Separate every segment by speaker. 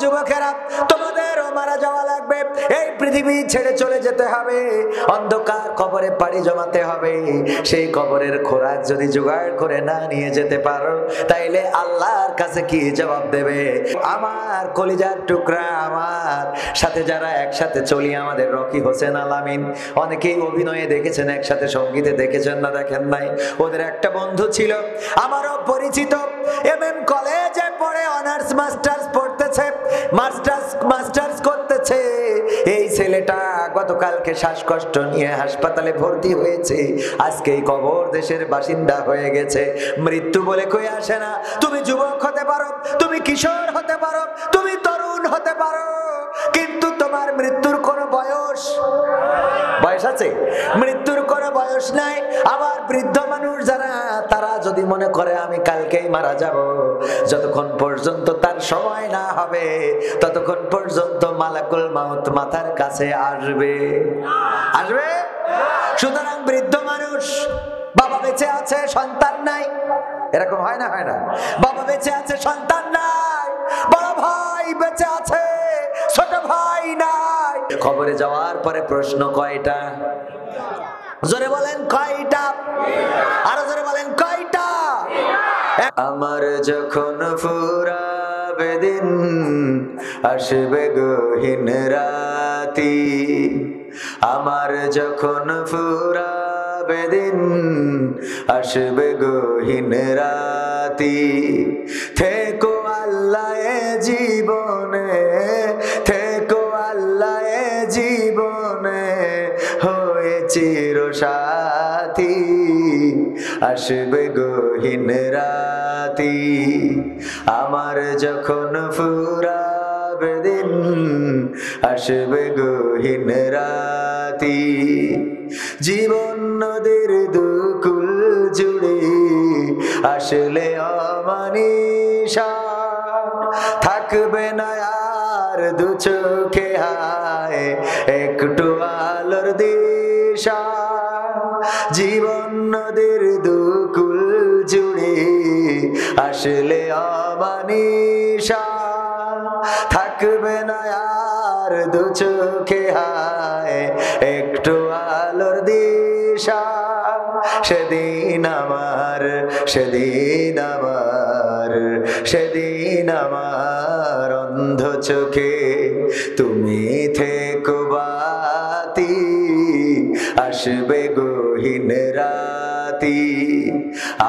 Speaker 1: যুবকেরা, তোমাদেরও মারা যাওয়া লাগবে, এই পৃথিবী ছেড়ে চলে যেতে হবে, অন্ধকার কবরে পাড়ি জমাতে হবে। সেই কবরের খোরাক যদি জোগাড় করে না নিয়ে যেতে পারো, তাইলে আল্লাহর কাছে কি জবাব দেবে? আমার কলিজার টুকরা, আমার সাথে যারা একসাথে চলি, আমাদের রকি হোসেন আলামিন, অনেকেই অভিনয়ে দেখেছেন, একসাথে সঙ্গীতে দেখেছেন না দেখেন নাই। ওদের একটা বন্ধু ছিল আমারও পরিচিত, এমএম কলেজে পড়ে অনার্স মাস্টার্স পড়তেছে, মাস্টার্স করতেছে। এই ছেলেটা গতকালকে শ্বাসকষ্ট নিয়ে হাসপাতালে ভর্তি হয়েছে, আজকেই কবর দেশের বাসিন্দা হয়ে গেছে। মৃত্যু বলে কই আসে না। তুমি যুবক হতে পারো, তুমি কিশোর হতে পারো, তুমি তরুণ হতে পারো, কিন্তু তোমার মৃত্যুর কোনো বয়স আছে? মৃত্যুর কোনো বয়স নাই। আবার বৃদ্ধ মানুষ যারা, তারা যদি মনে করে আমি কালকেই মারা যাব, যতক্ষণ পর্যন্ত তার সময় না হবে ততক্ষণ পর্যন্ত মালাকুল মাউত মাথার কাছে আসবে। সুতরাং বৃদ্ধ মানুষ, বাবা বেঁচে আছে সন্তান নাই, এরকম হয় না? বাবা বেঁচে আছে সন্তান নাই, বড় ভাই বেঁচে আছে ছোট ভাই নাই। কবরে যাওয়ার পরে প্রশ্ন কয়টা? জোরে বলেন কয়টা? আরো জোরে বলেন কয়টা? আমার যখন ফুরাবে দিন, আসবে গহীন রাতি। আমার যখন ফুরাবে দিন, আসবে গহীন রাতি। থেকো আল্লাহ এ জীবনে, থেকো আল্লাহ এ জীবনে, হয়ে চির সাথী। আসবে গহীন রাতি। আমার যখন ফুরাবে দিন, আসবে গহীন রাতি। জীবন নদীর দুকুল জুড়ে আসলে অমানিসা, থাকবে না আর দু চোখে হায় একটু আলোর দিশা। জীবন নদীর দুকুল জুড়ে আসলে অমানিসা, থাকবে না আর দু চোখে হায় একটু আলোর দিশা। সেদিন আমার, সেদিন আমার, সেদিন আমার অন্ধ চোখে তুমি থেকো বাতি। আসবে গহীন রাতি।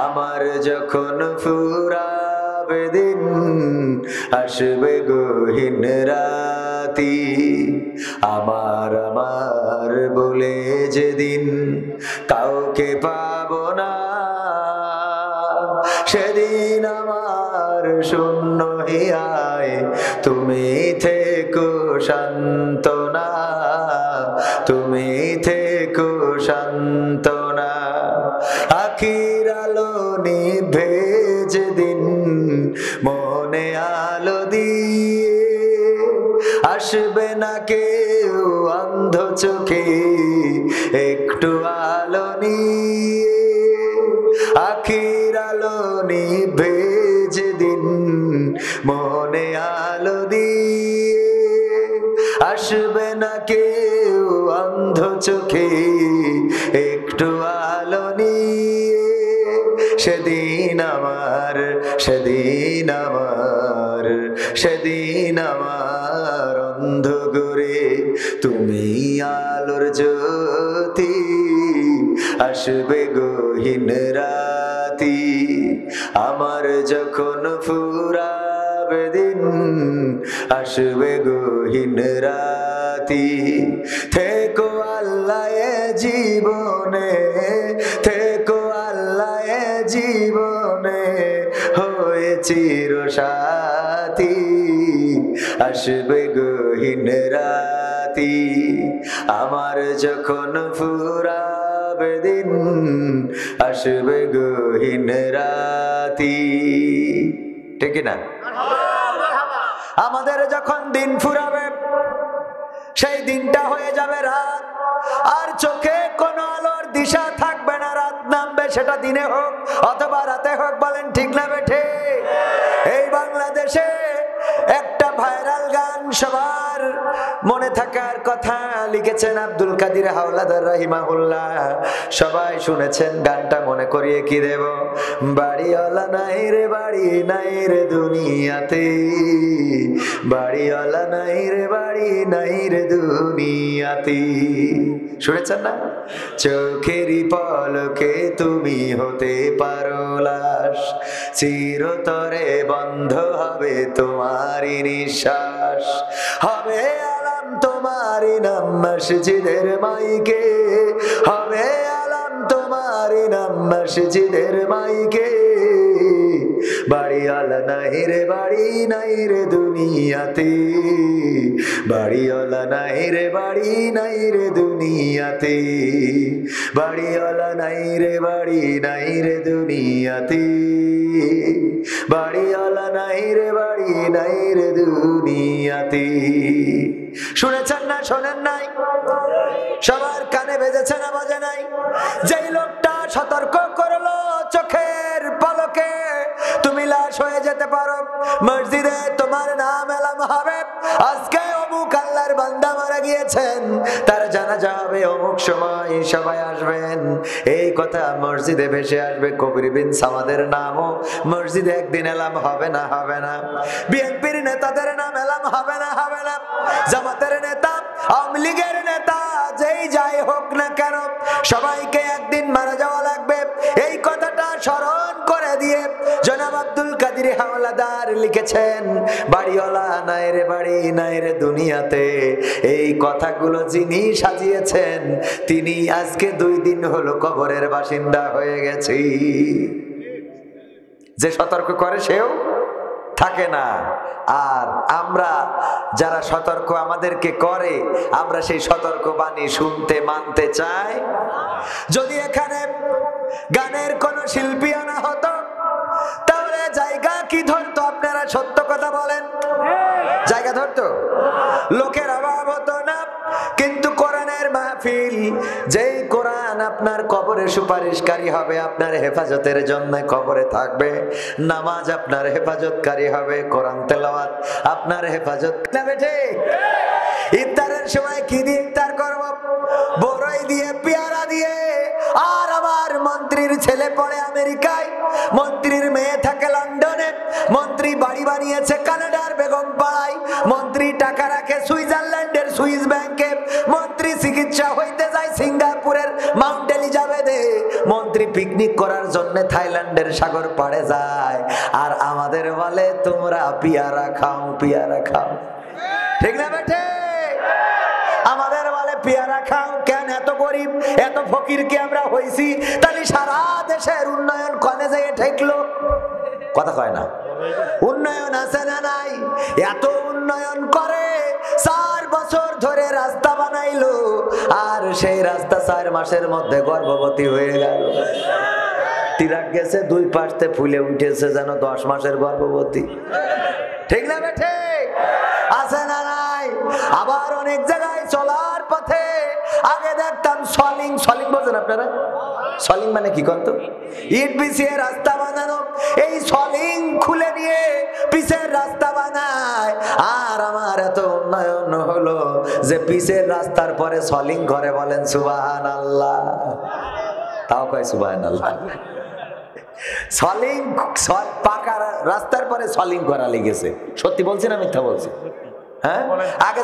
Speaker 1: আমার যখন ফুরাবে দিন, আসবে গহীন রাতি। আমার বলে যেদিন কাউকে পাবো না, সেদিন আমার শূন্য হিয়ায় তুমি থেকো সান্ত্বনা, তুমি থেকো সান্ত্বনা। আখির আলো নিভে যেদিন মনে আলো দিয়ে, আসবে না কেউ অন্ধ চোখে একটু আলো নিয়ে। আখির আলো নিভে যেদিন মনে আলো দিয়ে, আসবে না কেউ অন্ধ চোখে একটু আলো নিয়ে। সেদিন আমার, সেদিন আমার, সেদিন আমার অন্ধ করে তুমি আলোর জ্যোতি। আসবে গহীন রাতি। আমার যখন ফুরাবে দিন, আসবে গহীন রাতি। থেকো আল্লাহ এ জীবনে, থেকো আল্লাহ এ জীবনে, হয়ে চির সাথী। আসবে গহীন রাতি। আমার যখন ফুরাবে দিন, আসবে গহীন রাতি। ঠিক না? আমাদের যখন দিন ফুরাবে, সেই দিনটা হয়ে যাবে রাত, আর চোখে কোনো আলোর দিশা থাকবে না। রাত নামবে, সেটা দিনে হোক অথবা রাতে হোক। বলেন ঠিক না বেঠে? এই বাংলাদেশে একটা ভাইরাল সবার মনে থাকার কথা লিখেছেন আব্দুল কাদের হাওলাদার রাহিমাহুল্লাহ। সবাই শুনেছেন গানটা, মনে করিয়ে কি দেব? বাড়িওয়ালা নাই রে বাড়ি নাই রে দুনিয়াতে, বাড়িওয়ালা নাই রে বাড়ি নাই রে দুনিয়াতে। শুনেছেন না? চোখেরই পলকে তুমি হতে পারো লাশ, চিরতরে বন্ধ হবে তোমারই নিঃশ্বাস, হবে আলাম তোমারই নাম মসজিদের মাইকে, হবে আলাম তোমারই নাম মসজিদের মাইকে। বাড়িওয়ালা নাই রে বাড়ি নাই রে দুনিয়াতে, বাড়িওয়ালা নাই রে বাড়ি নাই রে দুনিয়াতে, বাড়িওয়ালা নাই রে বাড়ি নাই রে দুনিয়াতে, বাড়িওয়ালা নাই রে বাড়ি নাই রে দুনিয়াতে। শুনেছেন না শোনেন নাই? সবার কানে বেজেছে না বাজে নাই? যেই লোকটা সতর্ক করলো চোখের পলকে তুমি লাশ হয়ে যেতে পারো, মসজিদে তোমার নাম এলাম হবে, আজকে অমুক আল্লাহর বান্দা মারা গিয়েছেন, তার জানাজা হবে অমুক সময়, সবাই আসবেন, এই কথা মসজিদে ভেসে আসবে। কবির বিন সামাদের নামও মসজিদে একদিন এলাম হবে না? হবে না? বিএনপির নেতাদের নাম এলাম হবে না? হবে না? জামাতের নেতা, আওয়ামী লীগের নেতা, যেই যাই হোক না কেন সবাইকে একদিন মারা যাওয়া লাগবে। এই কথাটা স্মরণ করে দিয়ে জনাব আব্দুল কাদের হাওলাদার লিখেছেন বাড়িওয়ালা নাই রে বাড়ি নাই রে দুনিয়াতে। এই কথাগুলো যিনি সাজিয়েছেন তিনি আজকে 2 দিন হলো কবরের বাসিন্দা হয়ে গেছি। যে সতর্ক করে সেও থাকে না, আর আমরা যারা সতর্ক আমাদেরকে করে আমরা সেই সতর্ক বাণী শুনতে মানতে চাই। যদি এখানে গানের কোন শিল্পী আনা হতো তাহলে জায়গা কি ধরতো? আপনারা সত্য কথা বলেন, জায়গা ধরতো? লোকের অভাব হতো না। কিন্তু কোরআনের মাহফিল, যেই কোরআন আপনার কবরে সুপারিশকারী হবে, আপনার হেফাজতের জন্য কবরে থাকবে, নামাজ আপনার হেফাজতকারী হবে, কোরআন তেলাওয়াত আপনার হেফাজত না বেঠে। ইফতারের সময় কি দিয়ে ইফতার করব? বড়ই দিয়ে, পেয়ারা দিয়ে। আর আমার মন্ত্রীর ছেলে পড়ে আমেরিকায়, মন্ত্রীর মেয়ে থাকে লন্ডনে, মন্ত্রী বাড়ি বানিয়েছে কানাডার বেগম পাড়ায়, মন্ত্রী টাকা রাখে সুইজারল্যান্ডের সুইস ব্যাংকে, মন্ত্রী চিকিৎসা হইতে যায় সিঙ্গাপুরের মাউন্ট এলিজাবেথে, মন্ত্রী পিকনিক করার জন্য থাইল্যান্ডের সাগর পাড়ে যায়, আর আমাদের বলে তোমরা পেয়ারা খাও, পেয়ারা খাও। ঠিক না বেঠে? আমাদের বলে পেয়ারা খাও। কেন? এত গরিব এত ফকিরকে আমরা হইছি, তাহলে সারা দেশের উন্নয়ন কনে যেয়ে ঠেকলো? কথা কয় না? উন্নয়ন আছে না নাই? এত উন্নয়ন করে 4 বছর ধরে রাস্তা বানাইলো, আর সেই রাস্তা 4 মাসের মধ্যে গর্ভবতী হয়ে গেল। তিরাক গেছে 2 পাশে ফুলে উঠেছে যেন 10 মাসের গর্ভবতী। ঠিক না বেঠে? আছে না নাই? আবার অনেক জায়গায় চলার পথে আগে দেখতাম সলিং, সলিং বোঝেন আপনারা? সলিং মানে কি কত? ইট বিছিয়ে রাস্তা বানানো, এই সলিং খুলে নিয়ে পিছের রাস্তা বানায়। আর আমার এত উন্নয়ন হলো যে পিছের রাস্তার পরে সলিং করে, বলেন সুবহানাল্লাহ। তাও কয় সুবহানাল্লাহ। সলিং, পাকা রাস্তার পরে সলিং করা লেগেছে। সত্যি বলছি না মিথ্যা বলছি? হ্যাঁ, আগে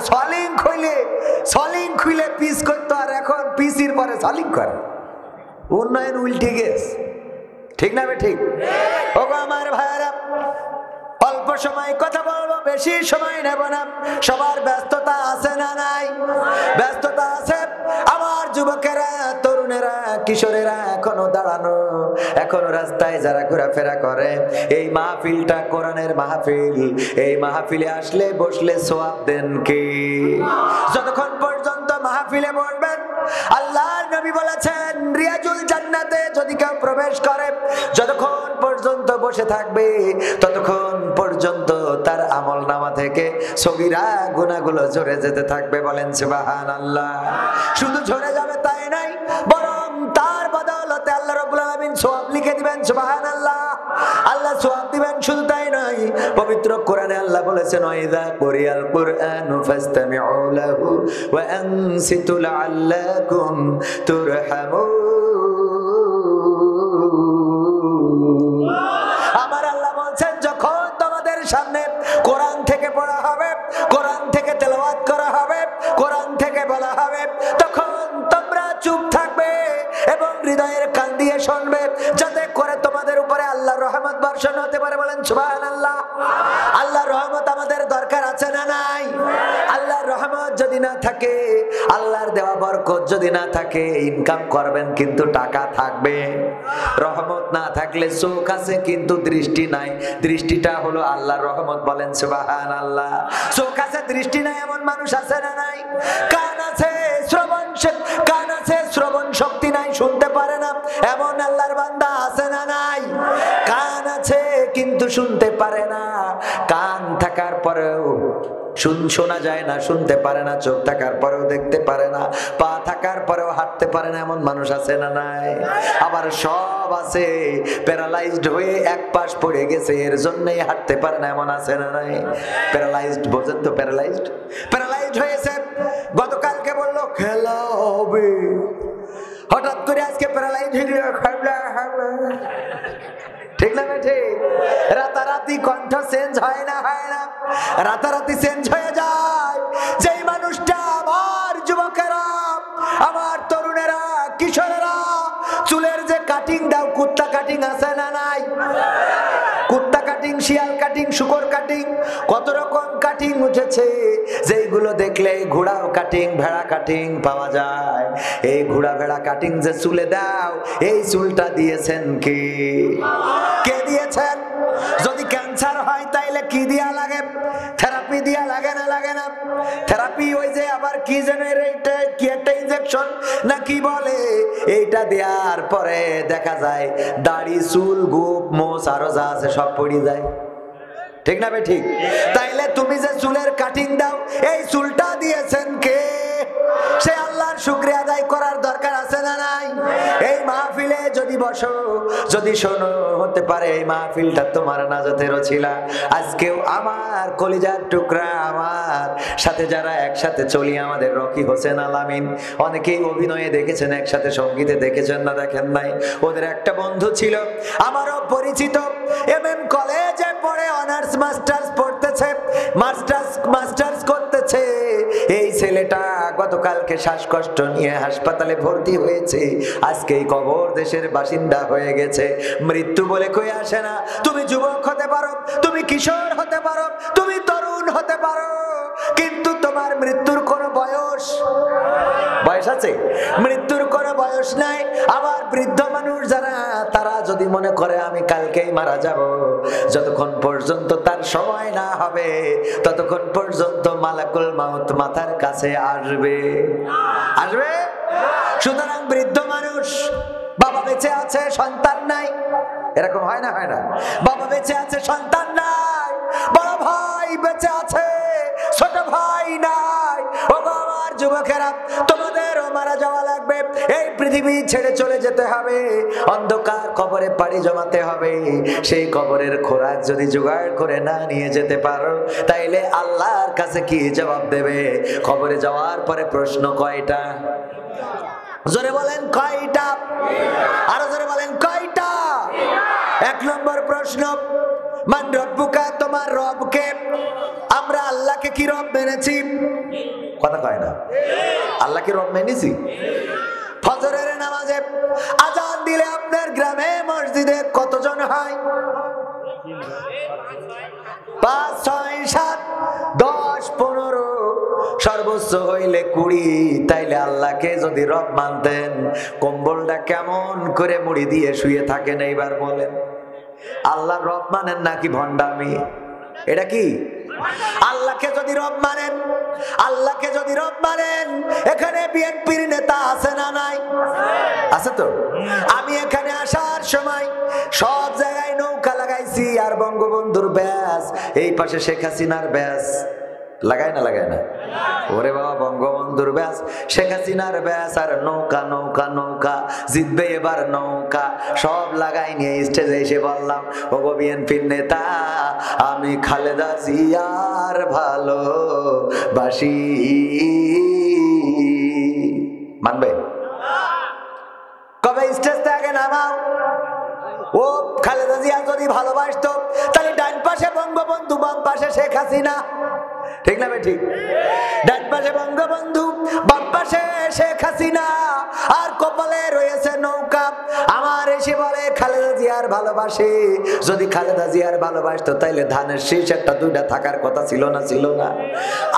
Speaker 1: সলিং খুলে পিস করতো, আর এখন পিসির পরে সলিং করে। উন্নয়ন উল্টে গেছে। ঠিক না বে ঠিক? ওগো আমার ভাইরা, অল্প সময় কথা বলবো, বেশি সময় নেব না। সবার ব্যস্ততা আছে না নাই? ব্যস্ততা আছে। আমার যুবকেরা, তরুণেরা, কিশোরেরা এখনো দাঁড়ানো, এখনো রাস্তায় যারা ঘোরাফেরা করে। এই মাহফিলটা কোরআনের মাহফিল, এই মাহফিলে আসলে বসলে সওয়াব দেন কে? যতক্ষণ পর্যন্ত মাহফিলে বসবেন, আল্লাহর নবী বলেছেন রিয়াজুল জান্নাতে যদি কেউ প্রবেশ করে, যতক্ষণ পর্যন্ত বসে থাকবে ততক্ষণ পর্যন্ত তার আমলনামা থেকে সগীরা গুনাহগুলো ঝরে যেতে থাকবে। বলেন সুবহানাল্লাহ। শুধু ঝরে যাবে তাই নাই, বরং তার বদৌলতে আল্লাহ রাব্বুল আলামিন আলামিন সওয়াব লিখে দিবেন। সুবহানাল্লাহ। আল্লাহ সওয়াব দিবেন। শুধু তাই নয়, পবিত্র কোরআনে আল্লাহ বলেছেন ওয়াইদা কুরিয়াল কুরআনু ফাসতামিউ লাহু ওয়া আনসিতু লাআল্লাকুম তুরহামুন। আমার আল্লাহ বলছেন যখন তোমাদের সামনে কোরআন থেকে পড়া হবে, কোরআন থেকে তেলাওয়াত করা হবে, কোরআন থেকে বলা হবে, তখন তোমরা চুপ থাকবে এবং হৃদয়ের কান দিয়ে শুনবে, যাতে করে তোমাদের উপরে আল্লাহর রহমত বর্ষণ হতে পারে। বলেন সুবহানাল্লাহ। আল্লাহর রহমত আমাদের দরকার আছে না নাই? আল্লাহর রহমত যদি না থাকে, আল্লাহর দেওয়া বরকত যদি না থাকে, ইনকাম করবেন কিন্তু টাকা থাকবে, রহমত না থাকলে চোখ আছে কিন্তু দৃষ্টি নাই। দৃষ্টিটা হলো আল্লাহর রহমত। বলেন সুবহানাল্লাহ। চোখ আছে দৃষ্টি নাই এমন মানুষ আছে না নাই? কান আছে শ্রবণ শক্তি নাই, শুনতে পারে না এমন আল্লাহর বান্দা আছে না নাই? কান আছে কিন্তু শুনতে পারে না, কান থাকার পরেও শোনা যায় না, শুনতে পারে না, চোখ থাকার পরেও দেখতে পারে না, পা থাকার পরেও হাঁটতে পারে না এমন মানুষ আছে না নাই? আবার সব আছে, প্যারালাইজড হয়ে এক পাশ পড়ে গেছে, এর জন্যই হাঁটতে পারে না এমন আছে না নাই? প্যারালাইজড, বোঝেন তো? প্যারালাইজড হয়েছে। গতকালকে বললো খেলা হবে, হঠাৎ করে আজকে প্যারালাইজড হয়ে ঠিক না? ঠিক। রাতারাতি কণ্ঠ চেঞ্জ হয় না? রাতারাতি চেঞ্জ হয়ে যায়। যেই মানুষটা, আমার যুবকেরা, আমার তরুণেরা, কিশোরেরা, চুলের যে কাটিং দাও, কুত্তা কাটিং আছে না নাই? কুত্তা কাটিং, শিয়াল কাটিং, শুকর কাটিং, কত রকম কাটিং উঠেছে, যেইগুলো দেখলে ঘোড়া কাটিং, ভেড়া কাটিং পাওয়া যায়। এই ঘোড়া ভেড়া কাটিং যে চুলে দাও, এই চুলটা দিয়েছেন কে? কে দিয়েছেন? যদি ক্যান্সার হয় তাইলে কি দিয়া লাগে? থেরাপি দিয়া লাগে না? লাগে না? থেরাপি ওই যে আবার কি যেন কি একটা ইনজেকশন না কি বলে, এইটা দেওয়ার পরে দেখা যায় দাড়ি, চুল, গোপ, মোচ আরো যা আছে সব পড়ে যায়। ঠিক না? ঠিক। তাইলে তুমি যে চুলের কাটিং দাও, এই চুলটা দিয়েছেন কে? সে আল্লাহর শুকরিয়া আদায় করার দরকার আছে না নাই? এই মাহফিলে যদি বসো, যদি শোনো, হতে পারে এই মাহফিলটা তোমার নাজাতের ওসিলা। আজকেও আমার কলিজার টুকরা, আমার সাথে যারা একসাথে চলি, আমাদের রকি হোসেন আলামিন, অনেকেই অভিনয়ে দেখেছেন, একসাথে সঙ্গীতে দেখেছেন না দেখেন নাই? ওদের একটা বন্ধু ছিল আমারও পরিচিত, এমএম কলেজে পড়ে অনার্স মাস্টার্স পড়তেছে, মাস্টার্স করতেছে। এই ছেলেটা গতকালকে শ্বাসকষ্ট নিয়ে হাসপাতালে ভর্তি হয়েছে, আজকেই কবর দেশের বাসিন্দা হয়ে গেছে। মৃত্যু বলে কই আসে না। তুমি যুবক হতে পারো, তুমি কিশোর হতে পারো, তুমি তরুণ হতে পারো, কিন্তু তোমার মৃত্যুর কোনো বয়স আছে? মৃত্যুর কোনো বয়স নাই। আবার বৃদ্ধ মানুষ যারা, তারা যদি মনে করে আমি কালকেই মারা যাব, যতক্ষণ পর্যন্ত তার সময় না হবে ততক্ষণ পর্যন্ত মালাকুল মাউত মাথার কাছে আসবে। সুতরাং বৃদ্ধ মানুষ, বাবা বেঁচে আছে, সন্তান নাই, এরকম হয় না? বাবা বেঁচে আছে, সন্তান নাই, বড় ভাই বেঁচে আছে, ছোট ভাই নাই। ও আমার যুবকেরা, তোমাদেরও মারা যাওয়া লাগবে, এই পৃথিবী ছেড়ে চলে যেতে হবে, অন্ধকার কবরে পাড়ি জমাতে হবে। সেই কবরের খোরাক যদি জোগাড় করে না নিয়ে যেতে পারো, তাইলে আল্লাহর কাছে কি জবাব দেবে? কবরে যাওয়ার পরে প্রশ্ন কয়টা? জোরে বলেন কয়টা? আরো জোরে বলেন কয়টা? 1 নম্বর প্রশ্ন, মান রব্বুকা, তোমার রবকে? আমরা আল্লাহকে কি রব মেনেছি? কথা কয় না? আল্লাহকে রব মেনেছি? ফজরের নামাজে আজান দিলে আপনার গ্রামে মসজিদে কতজন হয়? 5, 6, 7, 10, 15, সর্বোচ্চ হইলে 20। তাইলে আল্লাহকে যদি রব মানতেন, কম্বলটা কেমন করে মুড়ি দিয়ে শুয়ে থাকেন এইবার বলেন? আল্লাহ রব মানেন নাকি ভণ্ডামি? এটা কি? আল্লাহকে যদি রব মানেন, আল্লাহকে যদি রব মানেন, এখানে বিএনপির নেতা আছে না নাই? আছে তো। আমি এখানে আসার সময় সব জায়গায় নৌকা লাগাইছি, আর বঙ্গবন্ধুর ব্যাস, এই পাশে শেখ হাসিনার ব্যাস, লাগায় না লাগায় না? ওরে বাবা, বঙ্গবন্ধুর ব্যাস, শেখ হাসিনার ব্যাস, আর নৌকা নৌকা নৌকা, জিতবে এবার নৌকা, সব লাগাই নিয়ে স্টেজে এসে বললাম, ওগো বিএনপির নেতা, আমি খালেদা জিয়ার ভালোবাসি। মানবে? কবে স্টেজ থেকে নামাও। ও খালেদা জিয়া যদি ভালোবাসতো তাহলে ডান পাশে বঙ্গবন্ধু, বাম পাশে শেখ হাসিনা, ঠিক না ঠিক? ডান পাশে বঙ্গবন্ধু, বাম পাশে শেখ হাসিনা, আর কপালে রয়েছে নৌকা। আমার এসে বলে খালেদা জিয়ার ভালোবাসে। যদি খালেদা জিয়ার ভালোবাসতো তাইলে ধানের শীষ একটা দুইটা থাকার কথা ছিল না? ছিল না?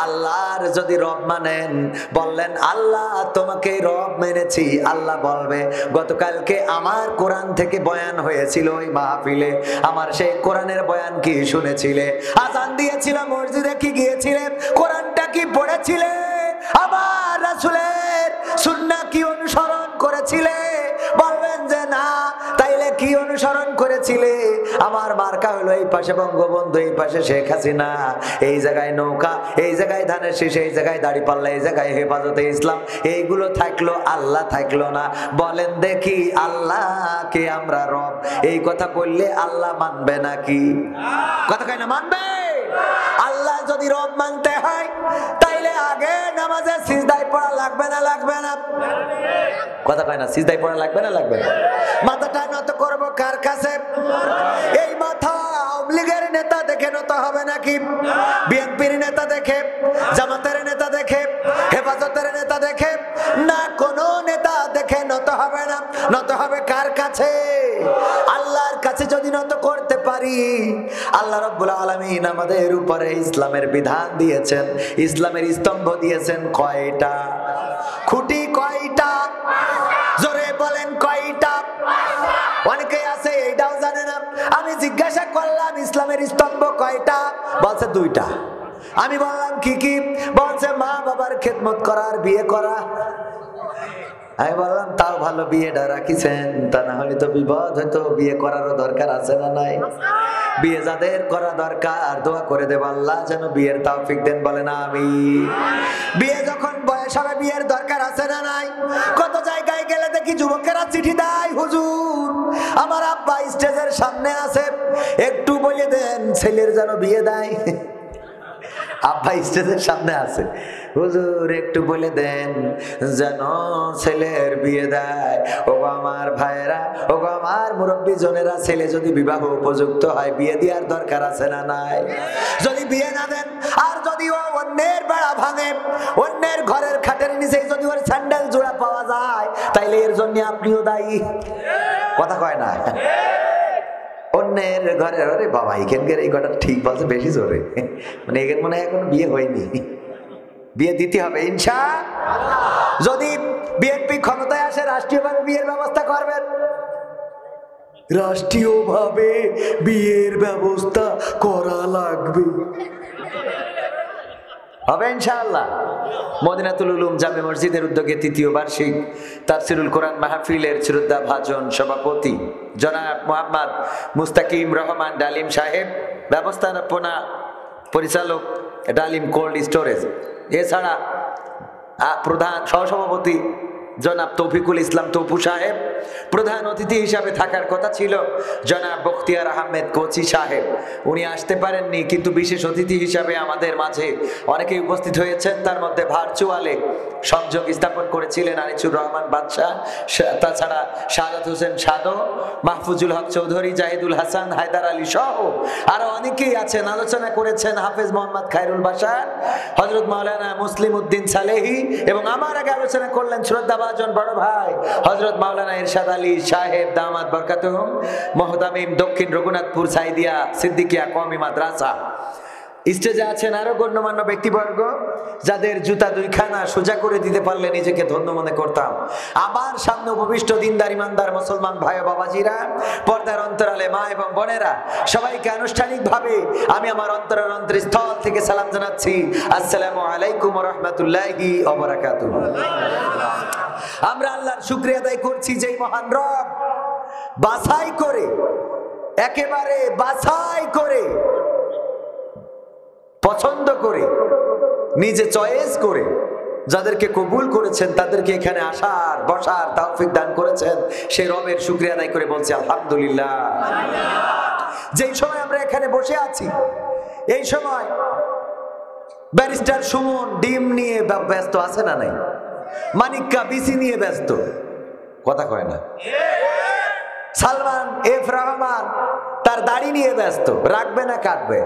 Speaker 1: আল্লাহর যদি রব মানেন, বললেন আল্লাহ তোমাকে রব মেনেছি, আল্লাহ বলবে গতকালকে আমার কোরআন থেকে বয়ান হয়েছিল ওই মাহফিলে, আমার সেই কোরআনের বয়ান কি শুনেছিলে? আজান দিয়েছিল মসজিদে কি গিয়েছিলে? কোরআনটা কি পড়েছিলে? আমার রাসূলের সুন্নাহ কি অনুসরণ করেছিলে? বলবেন যে না। তাইলে কি অনুসরণ করেছিলে? আমার মার্কা হলো এই পাশে বঙ্গবন্ধু, এই পাশে শেখ হাসিনা, এই জায়গায় নৌকা, এই জায়গায় ধানের শীষ, এই জায়গায় দাড়িপাল্লা, এই জায়গায় হেফাজতে ইসলাম, এইগুলো থাকলো, আল্লাহ থাকলো না। বলেন দেখি আল্লাহকে আমরা রব, এই কথা বললে আল্লাহ মানবে নাকি? কথা কয় না? মানবে? আল্লাহ যদি রব মানতে হয় তাইলে আগে নামাজে সিজদায় পড়া লাগবে না? লাগবে না? কথা কয় না? সিজদায় পড়া লাগবে না? লাগবে না? মাথাটা নত করব কার কাছে? এই মাথা আওয়ামী লীগের নেতা দেখে নত হবে নাকি? বিএনপির নেতা দেখে, জামাতের নেতা দেখে, হেফাজতের নেতা দেখে না? কোন নেতা দেখে নত হবে না। নত হবে কার কাছে? আল্লাহর কাছে যদি নত করতে পারি, আল্লাহ রাব্বুল আলামিন আমাদের উপরে ইসলামের বিধান দিয়েছেন, ইসলামের স্তম্ভ দিয়েছেন কয়টা? খুঁটি কয়টা? জোরে বলেন কয়টা? অনেকে আছে এইটাও জানে না। আমি জিজ্ঞাসা করলাম ইসলামের স্তম্ভ কয়টা? বলছে দুইটা। আমি বললাম কি কি? বলছে মা বাবার খেদমত করা আর বিয়ে করা। আমি বললাম তাও ভালো, বিয়েটা রাখিছেন, তা না হলে তো বিপদ হয়তো। বিয়ে করারও দরকার আছে না নাই? বিয়ে যাদের করা দরকার দোয়া করে দেব আল্লাহ যেন বিয়ের তৌফিক দেন। বলে না আমি? বিয়ে যখন বয়স হবে বিয়ের দরকার আছে না নাই? কত জায়গায় গেলে দেখি যুবকেরা চিঠি দেয়, হুজুর আমার আব্বা স্টেজের সামনে আছে, একটু বলে দেন ছেলের যেন বিয়ে দেয়। আব্বা স্টেজের সামনে আছে, হুজুর একটু বলে দেন যেন ছেলের বিয়ে দেয়। ও আমার ভাইরা, ও আমার মুরব্বী জনেরা, ছেলে যদি বিবাহ উপযুক্ত হয় বিয়ে দেওয়ার দরকার আছে না নাই? যদি বিয়ে না দেন, আর যদি ও অন্যের বেড়া ভাঙে, অন্যের ঘরের খাটের নিচে যদি ওর স্যান্ডেল জোড়া পাওয়া যায়, তাইলে এর জন্য আপনিও দায়ী। কথা কয় না? অন্যের ঘরে, আরে বাবা এখানকার এই কথা ঠিক বলছে, বেশি জোরে, মানে এখানে মনে হয় এখন বিয়ে হয়নি, বিয়ে দিতে হবে ইনশাআল্লাহ। যদি বিএনপি ক্ষমতায় আসে রাষ্ট্রীয়ভাবে বিয়ের ব্যবস্থা করবেন, রাষ্ট্রীয়ভাবে বিয়ের ব্যবস্থা করা লাগবে, হবে ইনশাআল্লাহ। মদিনাতুল উলুম জামে মসজিদের উদ্যোগে ৩য় বার্ষিক তাফসিরুল কোরআন মাহফিলের শ্রদ্ধাভাজন সভাপতি জনাব মোহাম্মদ মুস্তাকিম রহমান ডালিম সাহেব, ব্যবস্থাপনা পরিচালক ডালিম কোল্ড স্টোরেজ, এছাড়া প্রধান সহসভাপতি জনাব তৌফিকুল ইসলাম তপু সাহেব, প্রধান অতিথি হিসাবে থাকার কথা ছিল জনাব বখতিয়ার আহমেদ কোচি সাহেব, উনি আসতে পারেননি, কিন্তু বিশেষ অতিথি হিসাবে আমাদের মাঝে অনেকেই উপস্থিত হয়েছেন। তার মধ্যে ভার্চুয়ালে সংযোগ স্থাপন করেছিলেন আনিসুর রহমান বাদশাহ, তাছাড়া শাহাদাত হোসেন সাদো, মাহফুজুল হক চৌধুরী, জাহিদুল হাসান, হায়দার আলী সহ আরো অনেকেই আছেন। আলোচনা করেছেন হাফেজ মোহাম্মদ খায়রুল বাশার, হযরত মাওলানা মুসলিম উদ্দিন সালেহি, এবং আমার আগে আলোচনা করলেন শ্রদ্ধাভাজন বড় ভাই হযরত মাওলানা ইরশাদ আলী সাহেব দামাত বরকাতুহুম, মুহতামিম দক্ষিণ রঘুনাথপুর সাইদিয়া সিদ্দিকিয়া কওমি মাদ্রাসা। স্টেজে আছেন আরো গণ্যমান্য ব্যক্তিবর্গ, যাদের জুতা দুইখানা সোজা করে দিতে পারলে নিজেকে ধন্য মনে করতাম। আবার সামনে উপবিষ্ট দিনদার ইমানদার মুসলমান ভাই ও বাবাজিরা, পর্দার অন্তরালে মা এবং বোনেরা, সবাইকে আনুষ্ঠানিকভাবে আমি আমার অন্তরের অন্তরস্থল থেকে সালাম জানাচ্ছি, আসসালামু আলাইকুম ওয়া রাহমাতুল্লাহি ওয়া বারাকাতুহু। আমরা আল্লাহর শুকরিয়া আদায় করছি যে মহান রব বাছাই করে, একেবারে বাছাই করে পছন্দ করে, নিজে চয়েস করে যাদেরকে কবুল করেছেন, তাদেরকে এখানে আসার বসার তৌফিক দান করেছেন, সেই রবের শুকরিয়া আদায় করে বলছি আলহামদুলিল্লাহ। যেই সময় আমরা এখানে বসে আছি, এই সময় ব্যারিস্টার সুমন ডিম নিয়ে ব্যস্ত আছে না নাই? মানিক্কা বিসি নিয়ে ব্যস্ত, কথা কয় না। সালমান এফ রহমান তার দাড়ি নিয়ে ব্যস্ত, রাখবে না কাটবে,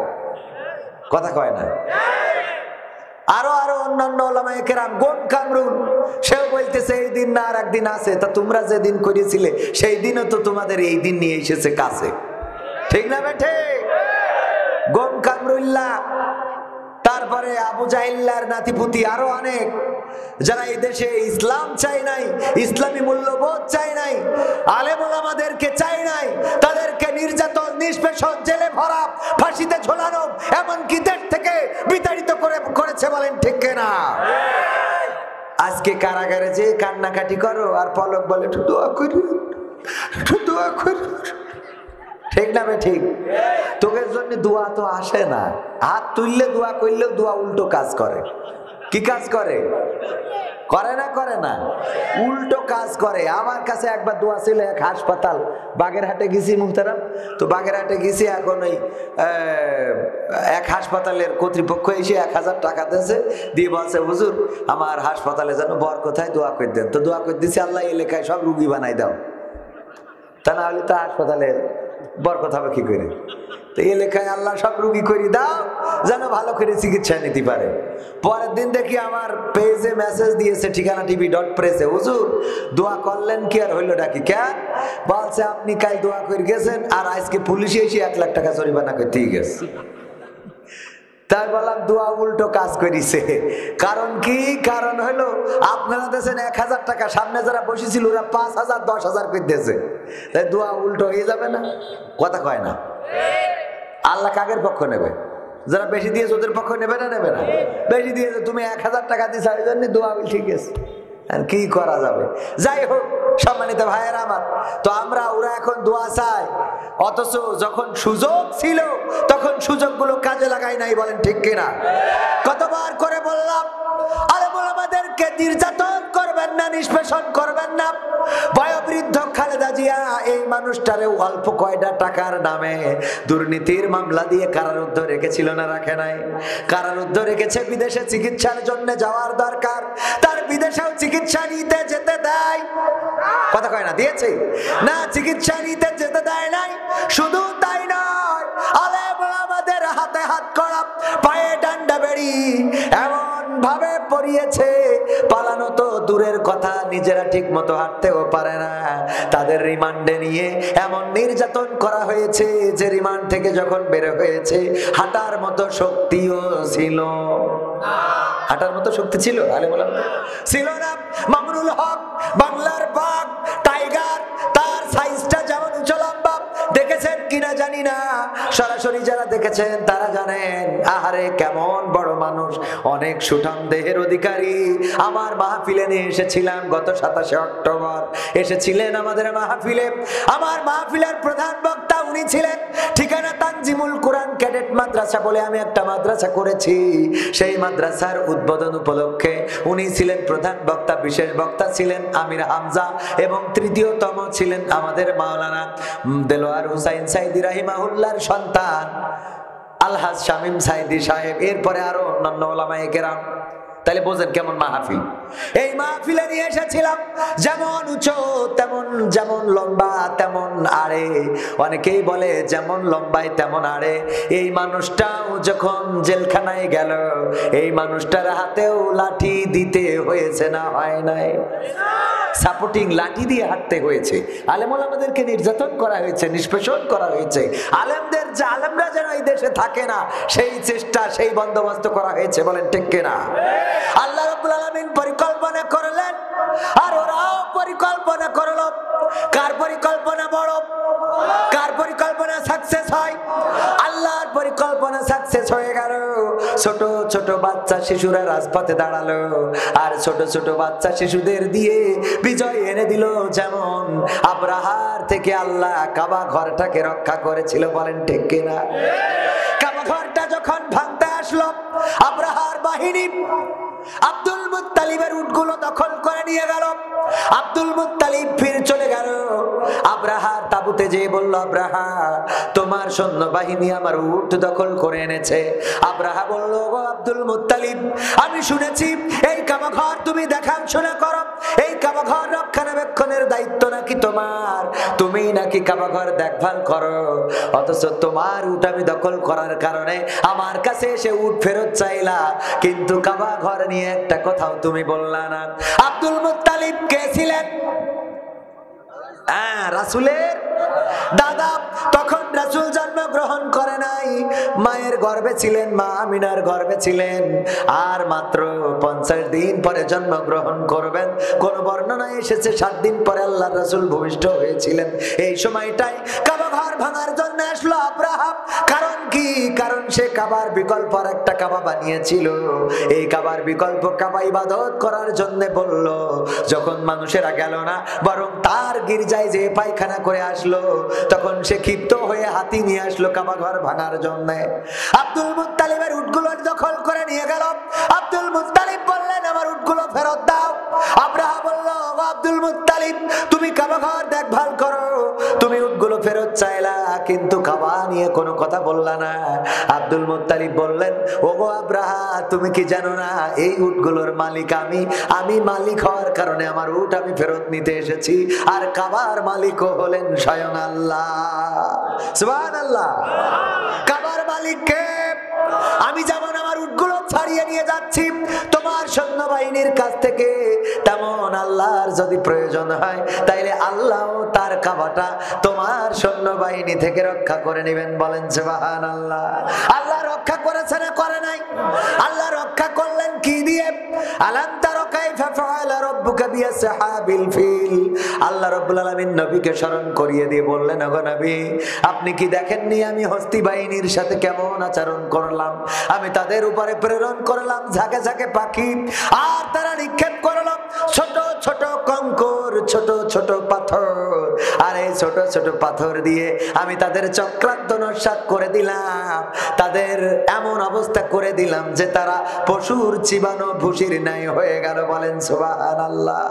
Speaker 1: কথা কয় না। আরো আরো অন্যান্য ওলামায়ে কেরাম, গোন কামরুল সেও বলতেছে এই দিন না আর একদিন আছে, তা তোমরা যে দিন করেছিলে সেই দিনও তো তোমাদের এই দিন নিয়ে এসেছে কাছে, ঠিক না বেঠে? গোন কামরুল্লাহ, তারপরে আবু জাহিল্লার নাতিপুতি, আরো অনেক যারা এই দেশে ইসলাম চাই নাই, ইসলামী মূল্যবোধ চাই নাই, আলেম ওলামাদেরকে চাই নাই, তাদেরকে নির্যাতন, নিষ্পেষণ, জেলে ভরা, ফাঁসিতে ঝোলানো, এমনকি দেশ থেকে বিতাড়িত করেছে, বলেন ঠিক কিনা? আজকে কারাগারে যে কান্নাকাটি করো আর পলক বলে একটু দোয়া করি, একটু দোয়া করি, ঠিক না বে ঠিক? তোদের জন্য দোয়া তো আসে না, হাত তুললে দোয়া করলেও দোয়া উল্টো কাজ করে। কি কাজ করে? করে না, করে না, উল্টো কাজ করে। আমার কাছে একবার দোয়া ছিল, এক হাসপাতাল বাগেরহাটে গেছি মুহতারাম, তো বাগেরহাটে গেছি, এখন ওই এক হাসপাতালের কর্তৃপক্ষ এসে 1000 টাকা দিয়েছে, দিয়ে বলছে হুজুর আমার হাসপাতালে যেন বরকতায় দোয়া করে দেন। তো দোয়া করে দিচ্ছি, আল্লাহ এলাকায় সব রুগী বানাই দাও, তা না হলে তো হাসপাতালে বরকত হবে কি করে? তো এলাকায় আল্লাহ সব রুগী করে দাও যেন ভালো করে চিকিৎসা নিতে পারে। পরের দিন দেখি আমার পেজে মেসেজ দিয়েছে ঠিকানা tv.press-এ, হুজুর দোয়া করলেন কি আর হইল ডাকি কেন? বলছে আপনি কাল দোয়া করে গেছেন আর আজকে পুলিশে এসে 1 লাখ টাকা জরিমানা করতে গেছে। তাই বললাম দোয়া উল্টো কাজ করিছে। কারণ কি? কারণ হলো আপনারা দেশেন 1000 টাকা, সামনে যারা বসেছিল ওরা 5000 10,000 করে দিয়েছে, তাই দোয়া উল্টো হয়ে যাবে না, কথা কয় না? আল্লাহ কাকের পক্ষ নেবে? যারা বেশি দিয়েছে ওদের পক্ষ নেবে না, নেবে না? বেশি দিয়েছে, তুমি 1000 টাকা দিয়েছ, ওই জন্য দোয়া ঠিক আছে, আর কি করা যাবে? যাই হোক সম্মানিত ভাইয়েরা আমার, তো আমরা ওরা এখন দোয়া চাই, অথচ যখন সুযোগ ছিল তখন সুযোগগুলো কাজে লাগাই নাই, বলেন ঠিক কিনা? কতবার করে বললাম আলেম ওলামাদেরকে নির্যাতন করবেন না, নিষ্পেষণ করবেন না। বয়োবৃদ্ধ খালেদা জিয়া এই মানুষটারে অল্প কয়টা টাকার নামে দুর্নীতির মামলা দিয়ে কারারুদ্ধ রেখেছিল না? রাখে নাই? কারারুদ্ধ রেখেছে, বিদেশে চিকিৎসার জন্য যাওয়ার দরকার, তার বিদেশেও চিকিৎসা নিতে যেতে দেয়, কথা কয় না? দিয়েছে না? চিকিৎসা নিতে যেতে দেয় নাই। শুধু তাই নয়, আলেম ওলামাদের হাতে হাত করা, পায়ে ডান্ডা বেড়ি এমন ভাবে পরিয়েছে, পালানো তো দূরের কথা, নিজেরা ঠিক মতো হাঁটতেও পারে না। তাদের রিমান্ডে নিয়ে এমন নির্যাতন করা হয়েছে যে রিমান্ড থেকে যখন বের হয়েছে হাঁটার মতো শক্তিও ছিল, হাঁটার মতো শক্তি ছিল আলেম ওলামাদের? ছিল না। মামুনুল হক বাংলার বাঘ টাইগার, তার সাইজটা যেমন উঁচু লম্বা, দেখেছেন কিনা জানি না, সরাসরি যারা দেখেছেন তারা জানেন আহারে কেমন বড় মানুষ, অনেক সুঠাম দেহের অধিকারী। আমার মাহফিলে নিয়ে এসেছিলাম গত 27 অক্টোবর, এসেছিলেন আমাদের মাহফিলে। আমার মাহফিলের প্রধান বক্তা উনি ছিলেন। ঠিকানা তানজিমুল কোরআন ক্যাডেট মাদ্রাসা বলে আমি একটা মাদ্রাসা করেছি, সেই মাদ্রাসার উদ্বোধন উপলক্ষে উনি ছিলেন প্রধান বক্তা। বিশেষ বক্তা ছিলেন আমির হামজা এবং তৃতীয়তম ছিলেন আমাদের মাওলানা দেলোয়ার হুসাইন সাইদি রাহিমাহুল্লাহর সন্তান আলহাজ শামীম সাইদি সাহেব, এরপরে আরো অন্যান্য ওলামায়ে কেরাম। তাহলে বোঝেন কেমন মাহফিল। এই মাহফিলে নিয়ে এসেছিলাম, যেমন উঁচু তেমন, যেমন লম্বা তেমন আড়ে। অনেকেই বলে যেমন লম্বায় তেমন আড়ে। এই মানুষটাও যখন জেলখানায় গেল, এই মানুষটার হাতেও লাঠি দিতে হয়েছে না হয় নাই? সাপোর্টিং লাঠি দিয়ে হাঁটতে হয়েছে। আলেম ওলামাদেরকে নির্যাতন করা হয়েছে, নিষ্পেষণ করা হয়েছে। আলেমদের যে আলেমরা যেন এই দেশে থাকে না, সেই চেষ্টা, সেই বন্দোবস্ত করা হয়েছে, বলেন ঠিক কিনা? আল্লাহ রাব্বুল আলামিন পরিকল্পনা করলেন আর ওরাও পরিকল্পনা করলো। কার পরিকল্পনা বড়? কার পরিকল্পনা সাকসেস হয়? আল্লাহর পরিকল্পনা সাকসেস হয়ে গেল। ছোট ছোট বাচ্চা শিশুরা রাজপথে দাঁড়ালো আর ছোট ছোট বাচ্চা শিশুদের দিয়ে বিজয় এনে দিল। যেমন আব্রাহার থেকে আল্লাহ কাবা ঘরটাকে রক্ষা করেছিল, বলেন ঠিক কিনা? কাবা ঘরটা যখন ভাঙতে আসলো, আসলো আব্রাহার বাহিনী আব্দুল মুত্তালিবের উটগুলো দখল করে নিয়ে গেল। আব্দুল মুত্তালিব ফির চলে গেল। আব্রাহার তাবুতে যেয়ে বলল, আব্রাহা তোমার সৈন্যবাহিনী আমার উট দখল করে এনেছে। আব্রাহা বলল, ও আব্দুল মুত্তালিব, আমি শুনেছি এই কাবা ঘর তুমি দেখাশোনা করো, এই কাবা ঘর রক্ষণাবেক্ষণের দায়িত্ব নাকি তোমার, তুমি নাকি কাবা ঘর দেখভাল করো, অথচ তোমার উট আমি দখল করার কারণে আমার কাছে এসে উট ফেরত চাইলা, কিন্তু কাবা ঘর নিয়ে একটা কথাও তুমি বললা না। আব্দুল মুত্তালিব কে ছিলেন? রাসূলের দাদা। তখন রাসূল জন্মগ্রহণ করে নাই, মায়ের গর্ভে ছিলেন, মা আমিনার গর্ভে ছিলেন, আর মাত্র 50 দিন পরে জন্মগ্রহণ করবেন। কোন বর্ণনায় এসেছে 7 দিন পরে আল্লাহর রাসূল ভূমিষ্ঠ হয়েছিলেন। এই সময়টাই কাবা ঘর ভাঙার জন্য আসলো আব্রাহা। কারণ কি? কারণ সে কাবার বিকল্প আর একটা কাবা বানিয়েছিল। এই কাবার বিকল্প কাবা ইবাদত করার জন্য বলল। যখন মানুষেরা গেল না, বরং তার গির্জায় যে পায়খানা করে আসলো, তখন সে ক্ষিপ্ত হয়ে হাতি নিয়ে আসলো কাবা ঘর ভাঙার জন্য। আব্দুল মুত্তালিবের উটগুলো দখল করে নিয়ে গেল। আব্দুল মুত্তালিব বললেন, আমার উটগুলো ফেরত দাও। আব্রাহা বলল, আব্দুল মুত্তালিব তুমি কাবা ঘর দেখভাল করো, তুমি উটগুলো ফেরত চাইলা, কিন্তু কাবা নিয়ে কোনো কথা বললা না। আব্দুল মুত্তালিব বললেন, ওগো আব্রাহা তুমি কি জানো না এই উটগুলোর মালিক আমি, আমি মালিক হওয়ার কারণে আমার উট আমি ফেরত নিতে এসেছি, আর কাবার মালিকও হলেন স্বয়ং আল্লাহ। সুবহানাল্লাহ। কাবার মালিক কে? আমি যেমন আমার উটগুলো ছাড়িয়ে নিয়ে যাচ্ছি তোমার সৈন্যবাহিনীর কাছ থেকে, তেমন আল্লাহর যদি প্রয়োজন হয় তাইলে আল্লাহ তার কাবাটা তোমার সৈন্যবাহিনী থেকে রক্ষা করে নেবেন। বলেন সুবহানাল্লাহ। আল্লাহ রক্ষা করেছে না করে নাই? আল্লাহ রক্ষা করলেন কি দিয়ে? আলাম তারা কাইফা ফাআলা রাব্বুকা বিআসহাবিল ফিল। আল্লাহ রাব্বুল আলামিন নবীকে স্মরণ করিয়ে দিয়ে বললেন, ওগো নবী আপনি কি দেখেননি আমি হস্তি বাহিনীর সাথে কেমন আচরণ করলাম? আমি তাদের উপরে প্রেরণ করলাম ঝাঁকে ঝাঁকে পাখি, আর তারা নিক্ষেপ করলাম ছোট ছোট কঙ্কর, ছোট ছোট পাথর, আর এই ছোট ছোট পাথর দিয়ে আমি তাদের চক্রান্ত নস্যাৎ করে দিলাম, তাদের এমন অবস্থা করে দিলাম যে তারা পশুর চিবানো ভুসির ন্যায় হয়ে গেল। বলেন সুবহানাল্লাহ।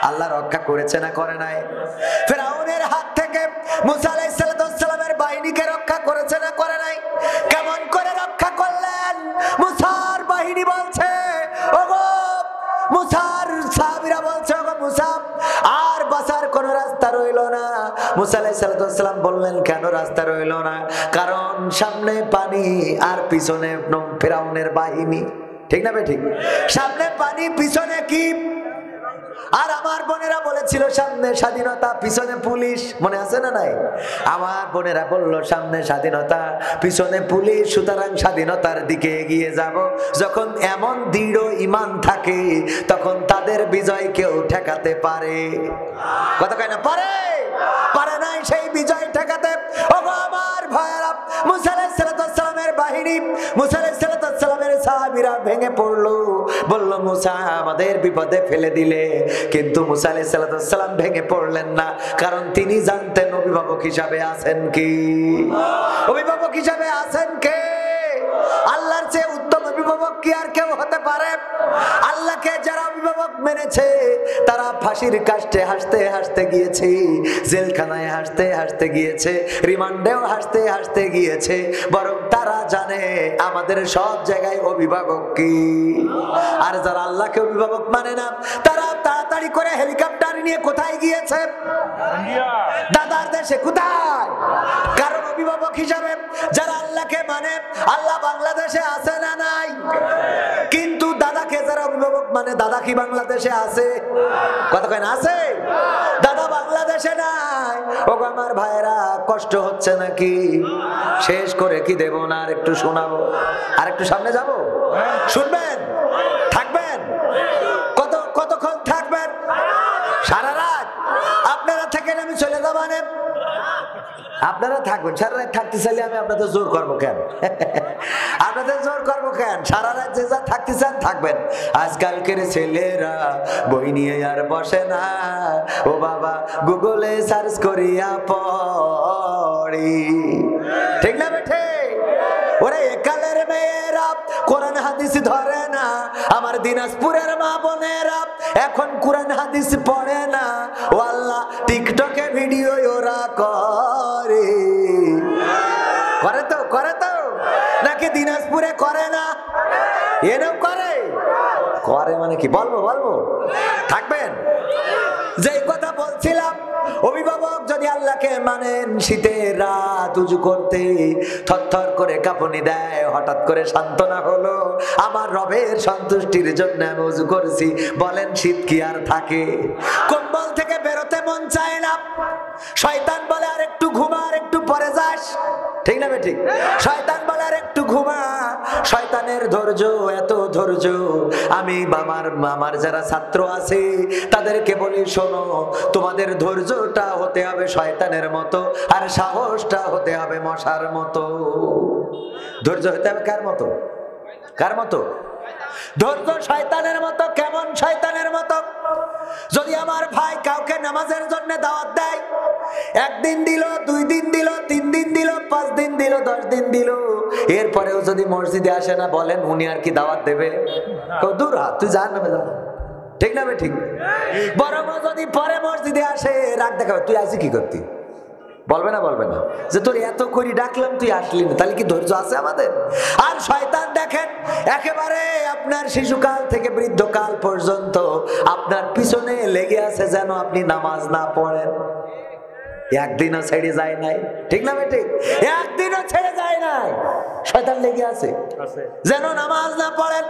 Speaker 1: আল্লাহ রক্ষা করেছে না করে নাই? ফিরআউনের হাত থেকে মুসা আলাইহিস সালামের বাহিনীকে রক্ষা করেছে না করে নাই? কেমন করে রক্ষা করলেন? মুসার বাহিনী বলছে, ওগো মুসার সাহাবীরা বলছে, ওগো মুসা আর বাঁচার কোন রাস্তা রইল না। মুসা আলাইহিস সালাম বললেন, কেন রাস্তা রইল না? কারণ সামনে পানি আর পিছনে ফিরআউনের বাহিনী। ঠিক না ঠিক? সামনে পানি পিছনে কি? আর আমার বোনেরা বলেছিল সামনে স্বাধীনতা পিছনে পুলিশ, মনে আছে না নাই? আমার বোনেরা বলল সামনে স্বাধীনতা পিছনে পুলিশ, সুতরাং স্বাধীনতার দিকে এগিয়ে যাব। যখন এমন দৃঢ় ঈমান থাকে তখন তাদের বিজয় কেউ ঠেকাতে পারে? কথা কয় না? পারে? পারে নাই সেই বিজয় ঠেকাতে। ওগো আমার ভাইয়েরা, মুসা আলাইহিস সালামের বাহিনী, মুসা আলাইহিস সালামের সাহাবীরা ভেঙে পড়লো, বলল মুসা আমাদের বিপদে ফেলে দিলে। কিন্তু মুসা আলাইহিস সালাম ভেঙে পড়লেন না, কারণ তিনি জানতেন অভিভাবক হিসাবে আছেন কি? অভিভাবক হিসাবে আছেন কে? আল্লাহর চেয়ে উত্তম অভিভাবক কি আর কেউ হতে পারে? আল্লাহকে যারা অভিভাবক মেনেছে তারা ফাঁসির কাষ্টে হাসতে হাসতে গিয়েছে, জেলখানায় হাসতে হাসতে গিয়েছে, রিমান্ডেও হাসতে হাসতে গিয়েছে, বরং তারা জানে আমাদের সব জায়গায় অভিভাবক কি। আর যারা আল্লাহকে অভিভাবক মানে না তারা তাড়াতাড়ি করে হেলিকপ্টার নিয়ে কোথায় গিয়েছে? দাদার দেশে। কোথায়? কারণ অভিভাবক হিসাবে যারা আল্লাহকে মানে, আল্লাহ বাংলাদেশে আছে না নাই? কিন্তু দাদাকে যারা অভিভাবক মানে, দাদা কি বাংলাদেশে আছে? কথা কয় না? আছে। দাদা বাংলাদেশে নাই। ওগো আমার ভাইরা, কষ্ট হচ্ছে নাকি? শেষ করে কি দেব না? আর একটু শোনাবো, আর একটু সামনে যাব, শুনবেন? থাকবেন? কতক্ষণ থাকবেন? সারা রাত? আপনারা থাকেন, আমি চলে যাব। আপনারা থাকবেন, সারা রাত থাকতে চাইলে আমি আপনাদের জোর করবো কেন? আপনাদের জোর করবো কেন? সারা রাত যে যা থাকতে চান থাকবেন। আজকালকের ছেলেরা বই নিয়ে আর বসে না, ও বাবা গুগলে সার্চ করিয়া পড়ি। ঠিক না বেঠে? ওরে একালের মেয়েরা কোরআন হাদিস ধরে না। আমার দিনাজপুরের মা বোনেরা এখন কোরআন হাদিস পড়ে না, ও আল্লাহ টিকটকে ভিডিও ওরা করে। করে তো নাকি দিনাজপুরে করে না? এনেও করে মানে কি বলবো থাকবেন। যেই কথা বলছিলাম, অভিভাবক যদি আল্লাহকে মানেন, শীতের রাত উজু করতে থরথর করে কাঁপুনি দেয়, হঠাৎ করে সান্ত্বনা হলো আমার রবের সন্তুষ্টির জন্য আমি উজু করেছি, বলেন শীত কি আর থাকে? কম্বল থেকে বেরোতে মন চায় না, শয়তান বলে আর একটু ঘুমা, আর একটু পরে যাস, ঠিক না ঠিক? শয়তান বলে আর একটু ঘুমা। শয়তানের ধৈর্য এত ধৈর্য, আমি আমার যারা ছাত্র আছে তাদেরকে বলি, শোনো, তোমাদের ধৈর্যটা হতে হবে শয়তানের মতো, আর সাহসটা হতে হবে মশার মতো। ধৈর্য হতে হবে কার মতো? ধৈর্য শয়তানের মতো। কেমন শয়তানের মতো? যদি আমার ভাই কাউকে নামাজের জন্য দাওয়াত দেয়, একদিন দিল, 2 দিন দিল, 3 দিন দিল, 5 দিন দিল, 10 দিন দিল, এরপরেও যদি মসজিদে আসে না, বলেন উনি আর কি দাওয়াত দেবে? দূর হাত, তুই জাহান্নামে যা, ঠিক না ঠিক? বরং যদি পরে মসজিদে আসে, রাগ দেখাবে, তুই আসি কি করতি? বলবে না যে তোর এত করি ডাকলাম তুই আসলি না, তাহলে কি ধৈর্য আছে আমাদের? আর শয়তান দেখেন একেবারে আপনার শিশুকাল থেকে বৃদ্ধকাল পর্যন্ত আপনার পিছনে লেগে আছে যেন আপনি নামাজ না পড়েন। একদিনও ছেড়ে যায় নাই, ঠিক না ঠিক? একদিনও ছেড়ে যায় নাই, শয়তান লেগে আছে যেন নামাজ না পড়েন,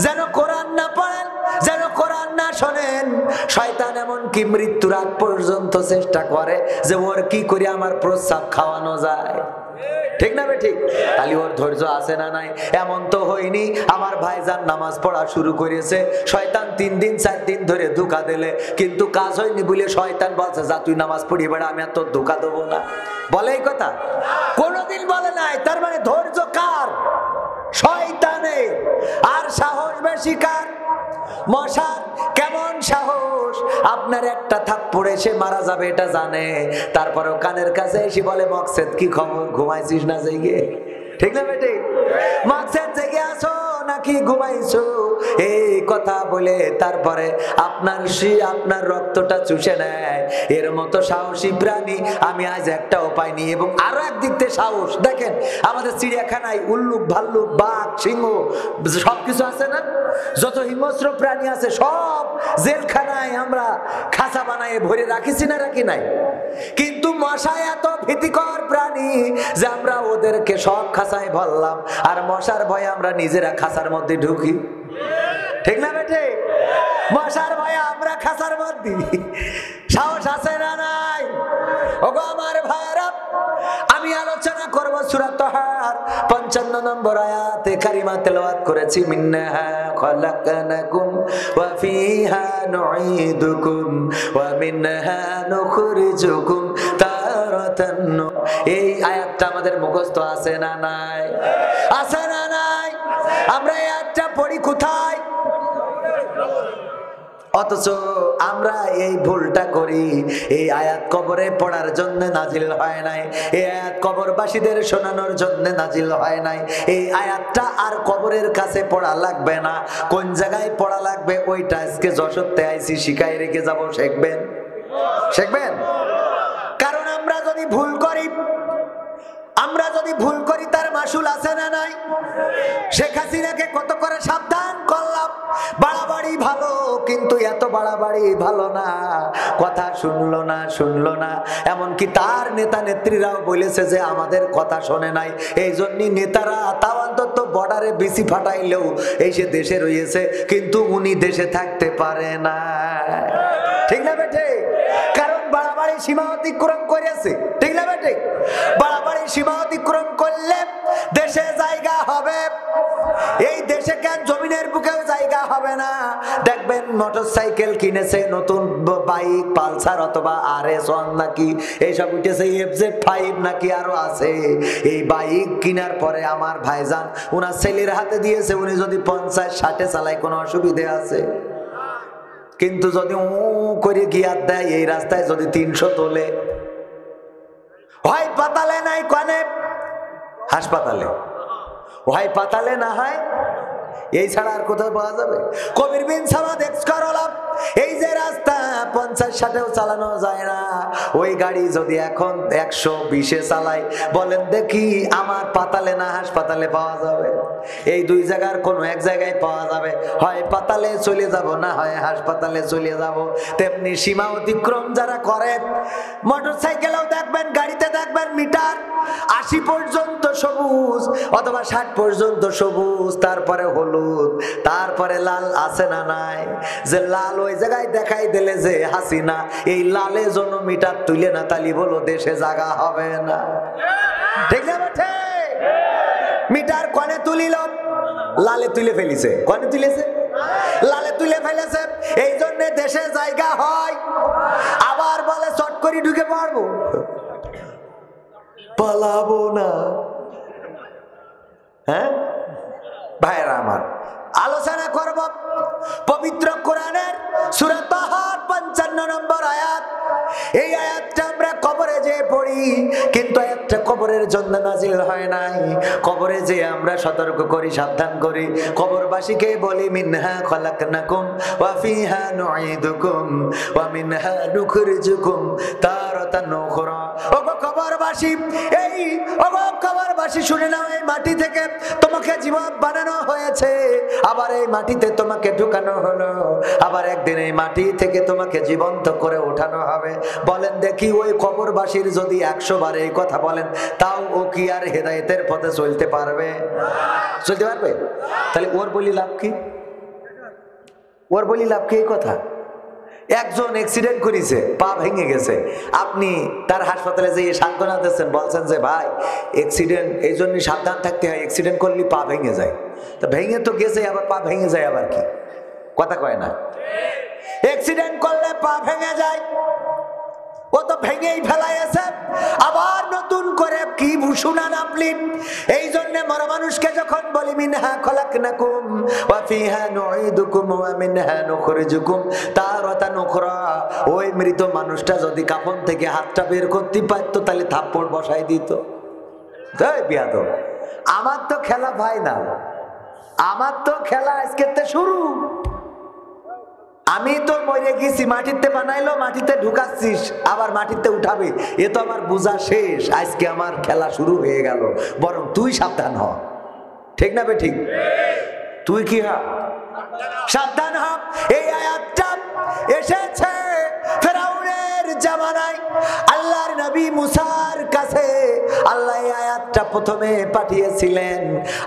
Speaker 1: যেন কোরআন না পড়েন, যেন কোরআন না শোনেন। শয়তান এমনকি মৃত্যুর আগ পর্যন্ত চেষ্টা করে যে ওর কি করে আমার প্রস্রাব খাওয়ানো যায়, ঠিক না ঠিক? তাহলে ওর ধৈর্য আছে না নাই? এমন তো হয়নি আমার ভাইজান নামাজ পড়া শুরু করেছে, শয়তান 3 দিন 4 দিন ধরে ধোঁকা দিলে, কিন্তু কাজ হয়নি বলে শয়তান বলছে যা তুই নামাজ পড়ি বেড়া, আমি আর তোর ধোঁকা দেবো না। বলে এই কথা? কোনদিন বলে নাই। তার মানে ধৈর্য কার? শয়তানের। আর সাহস বেশি কার? মশার। কেমন সাহস? আপনার একটা থাপ্পড়ে সে মারা যাবে এটা জানে, তারপরেও কানের কাছে এসে বলে মকসেদ কি খবর, ঘুমাইছিস না জেগে? ঠিক না বেটি? মকসেদ জেগে আছো নাকি ঘুমাইছো? এই কথা বলে তারপরে আপনার রক্তটা চুষে নেয়। এর মতো সাহসী প্রাণী আমি আজ একটাও পাইনি। এবং আরো একদিক থেকে সাহস দেখেন, আমাদের চিড়িয়াখানায় উল্লুক, ভাল্লুক, বাঘ, সিংহ সবকিছু আছে না? যত হিংস্র প্রাণী আছে সব জেলখানায় আমরা খাঁচা বানায় ভরে রাখিছি না, রাখি নাই? কিন্তু মশা এত ভীতিকর প্রাণী যে আমরা ওদেরকে সব খাঁচায় ভরলাম, আর মশার ভয়ে আমরা নিজেরা খাঁচার মধ্যে ঢুকি, ঠিক না বেটে? মশার ভয়ে আমরা খাঁচার মধ্যে। সাহস আছে না নাই? ওগো আমার ভাইরা, আমি আলোচনা করব সূরা তাহার 55 নম্বর আয়াতে কারিমা তেলাওয়াত করেছি, মিন্নাহা খলাকনাকুম ওয়া ফিহা নুঈদুকুম ওয়া মিনহা নুখরিজুকুম তারাতান। এই আয়াতটা আমাদের মুখস্থ আছে না নাই? আছে না নাই? আমরা এই আয়াতটা পড়ি কোথায়? অথচ আমরা এই ভুলটা করি। এই আয়াত কবরে পড়ার জন্য নাজিল হয় নাই, এই আয়াত কবরবাসীদের শোনানোর জন্য নাজিল হয় নাই। এই আয়াতটা আর কবরের কাছে পড়া লাগবে না। কোন জায়গায় পড়া লাগবে ওইটা আজকে যশোরতে আইছি শিখাই রেখে যাব, শিখবেন। কারণ আমরা যদি ভুল করি তার মাসুল আছে না নাই? শেখ হাসিনাকে কত করে সাবধান করলাম, বাড়াবাড়ি ভালো, কিন্তু এত বাড়াবাড়ি ভালো না। কথা শুনলো না। এমনকি তার নেতা নেত্রীরাও বলেছে যে আমাদের কথা শোনে নাই। এই জন্যই নেতারা তাও অন্তত বর্ডারে বিসি ফাটাইলেও এই সে দেশে রয়েছে, কিন্তু উনি দেশে থাকতে পারে না, ঠিক না বেটে? কারণ বাড়াবাড়ি সীমা অতিক্রম করেছে, ঠিক না বেটে? বাড়াবাড়ি সীমা অতিক্রম করলে দেশে জায়গা হবে। এই দেশে কেন জমিনের বুকেও জায়গা হবে না? দেখবেন মোটরসাইকেল কিনেছে, নতুন বাইক পালসার অথবা RS1 নাকি এইসব উঠেছে, FZ5 নাকি আরো আছে। এই বাইক কেনার পরে আমার ভাইজান ওনার ছেলের হাতে দিয়েছে, উনি যদি 50-60 চালায় কোনো অসুবিধে আছে? কিন্তু যদি করে গিয়ার দেয় এই রাস্তায় যদি 300 তোলে, হয় পাতালে নাই কনে হাসপাতালে, হয় পাতালে না হয় এই ছাড়া আর কোথাও পাওয়া যাবে? কবির বিন সামাদ এক্সকরলাম, এই যে রাস্তা 50-60-এও চালানো যায় না, ওই গাড়ি যদি এখন 120-এ চালাই, বলেন দেখি আমার পাতালে না হাসপাতালে পাওয়া যাবে? এই দুই জায়গার কোন এক জায়গায় পাওয়া যাবে, হয় পাতালে চলে যাব, না হয় হাসপাতালে চলে যাব। তেমনি সীমা অতিক্রম যারা করে, মোটরসাইকেলেও দেখবেন, গাড়িতে দেখবেন মিটার 80 পর্যন্ত সবুজ অথবা 60 পর্যন্ত সবুজ, তারপরে হলুদ, তারপরে লাল আছে না নাই? যে লাল ওই জায়গায় দেখাই দিলে যে হাসিনা, এই লালের জন্য মিটার তুলে না তালি বলো দেশে জায়গা হবে না। ঠিক না বটে? মিটার কনে তুলিল? লালে তুলে ফেলিছে। কনে তুলেছে? লালে তুলে ফেলেছে। এই জন্য দেশে জায়গা হয়, আবার বলে চট করে ঢুকে পড়বো, পালাবো না। হ্যাঁ ভাইরা আমার, আলোচনা করব পবিত্র কোরআনের সূরা তাহার 55 নম্বর আয়াত। এই আয়াতটা আমরা কবরে যে পড়ি, কিন্তু একটা কবরের জন্য নাজিল হয় নাই। কবরে যে আমরা সতর্ক করি, সাবধান করি, কবরবাসীকে বলি মিনহা খলাকনাকুম ওয়া ফিহা নুঈদুকুম ওয়া মিনহা নুখরিজুকুম তারাতান উখরা। ওগো কবরবাসী, এই ওগো কবরবাসী শুনে নাও, এই মাটি থেকে তোমাকে জীবন বানানো হয়েছে, আবার এই মাটিতে তোমাকে ঢুকানো হলো, আবার একদিন এই মাটি থেকে তোমাকে জীবন্ত করে ওঠানো হবে। বলেন দেখি, ওই কবরবাসীর যদি 100 বার এই কথা বলেন, তাও ও কি আর হেদায়েতের পথে চলতে পারবে? চলতে পারবে? তাহলে ওর বলি লাভ কি? ওর বলি লাভ কি? এই কথা, একজন অ্যাক্সিডেন্ট করেছে, পা ভেঙে গেছে, আপনি তার হাসপাতালে যেয়ে সান্ত্বনা দিচ্ছেন, বলছেন যে ভাই অ্যাক্সিডেন্ট, এই জন্য সাবধান থাকতে হয়, অ্যাক্সিডেন্ট করলে পা ভেঙে যায়। তো ভেঙে তো গেছে, আবার পা ভেঙে যায়, আবার কি কথা কয় না? অ্যাক্সিডেন্ট করলে পা ভেঙে যায়, ও তো ভেঙেই ফেলাইছে, আবার নতুন করে কি ভূষণান আপনি। এই জন্য মরা মানুষকে যখন বলি মিনহা খলাকনাকুম ওয়া ফিহা নুঈদুকুম ওয়া মিনহা নুখরিজুকুম তারাতান উখরা, ওই মৃত মানুষটা যদি কাফন থেকে হাতটা বের করতে পারতো, তাহলে থাপ্পড় বসাই দিত। তাই বিয়াদব, আমার তো খেলা ফাইনাল, আমার তো খেলা আজকে শুরু। আমি তো মরে গেছি, মাটিতে বানাইলো, মাটিতে ঢুকাচ্ছিস, আবার মাটিতে উঠাবে, এ তো আমার বোঝা শেষ। আজকে আমার খেলা শুরু হয়ে গেল, বরং তুই সাবধান হ। ঠিক না বে ঠিক? তুই কি হ? সাবধান হ। এই আয়াতটা এসেছে ফেরাউনের জামানায়, আল্লাহর নবী মুসার কাছে আল্লাহ এই আয়াতটা প্রথমে পাঠিয়েছিলেন।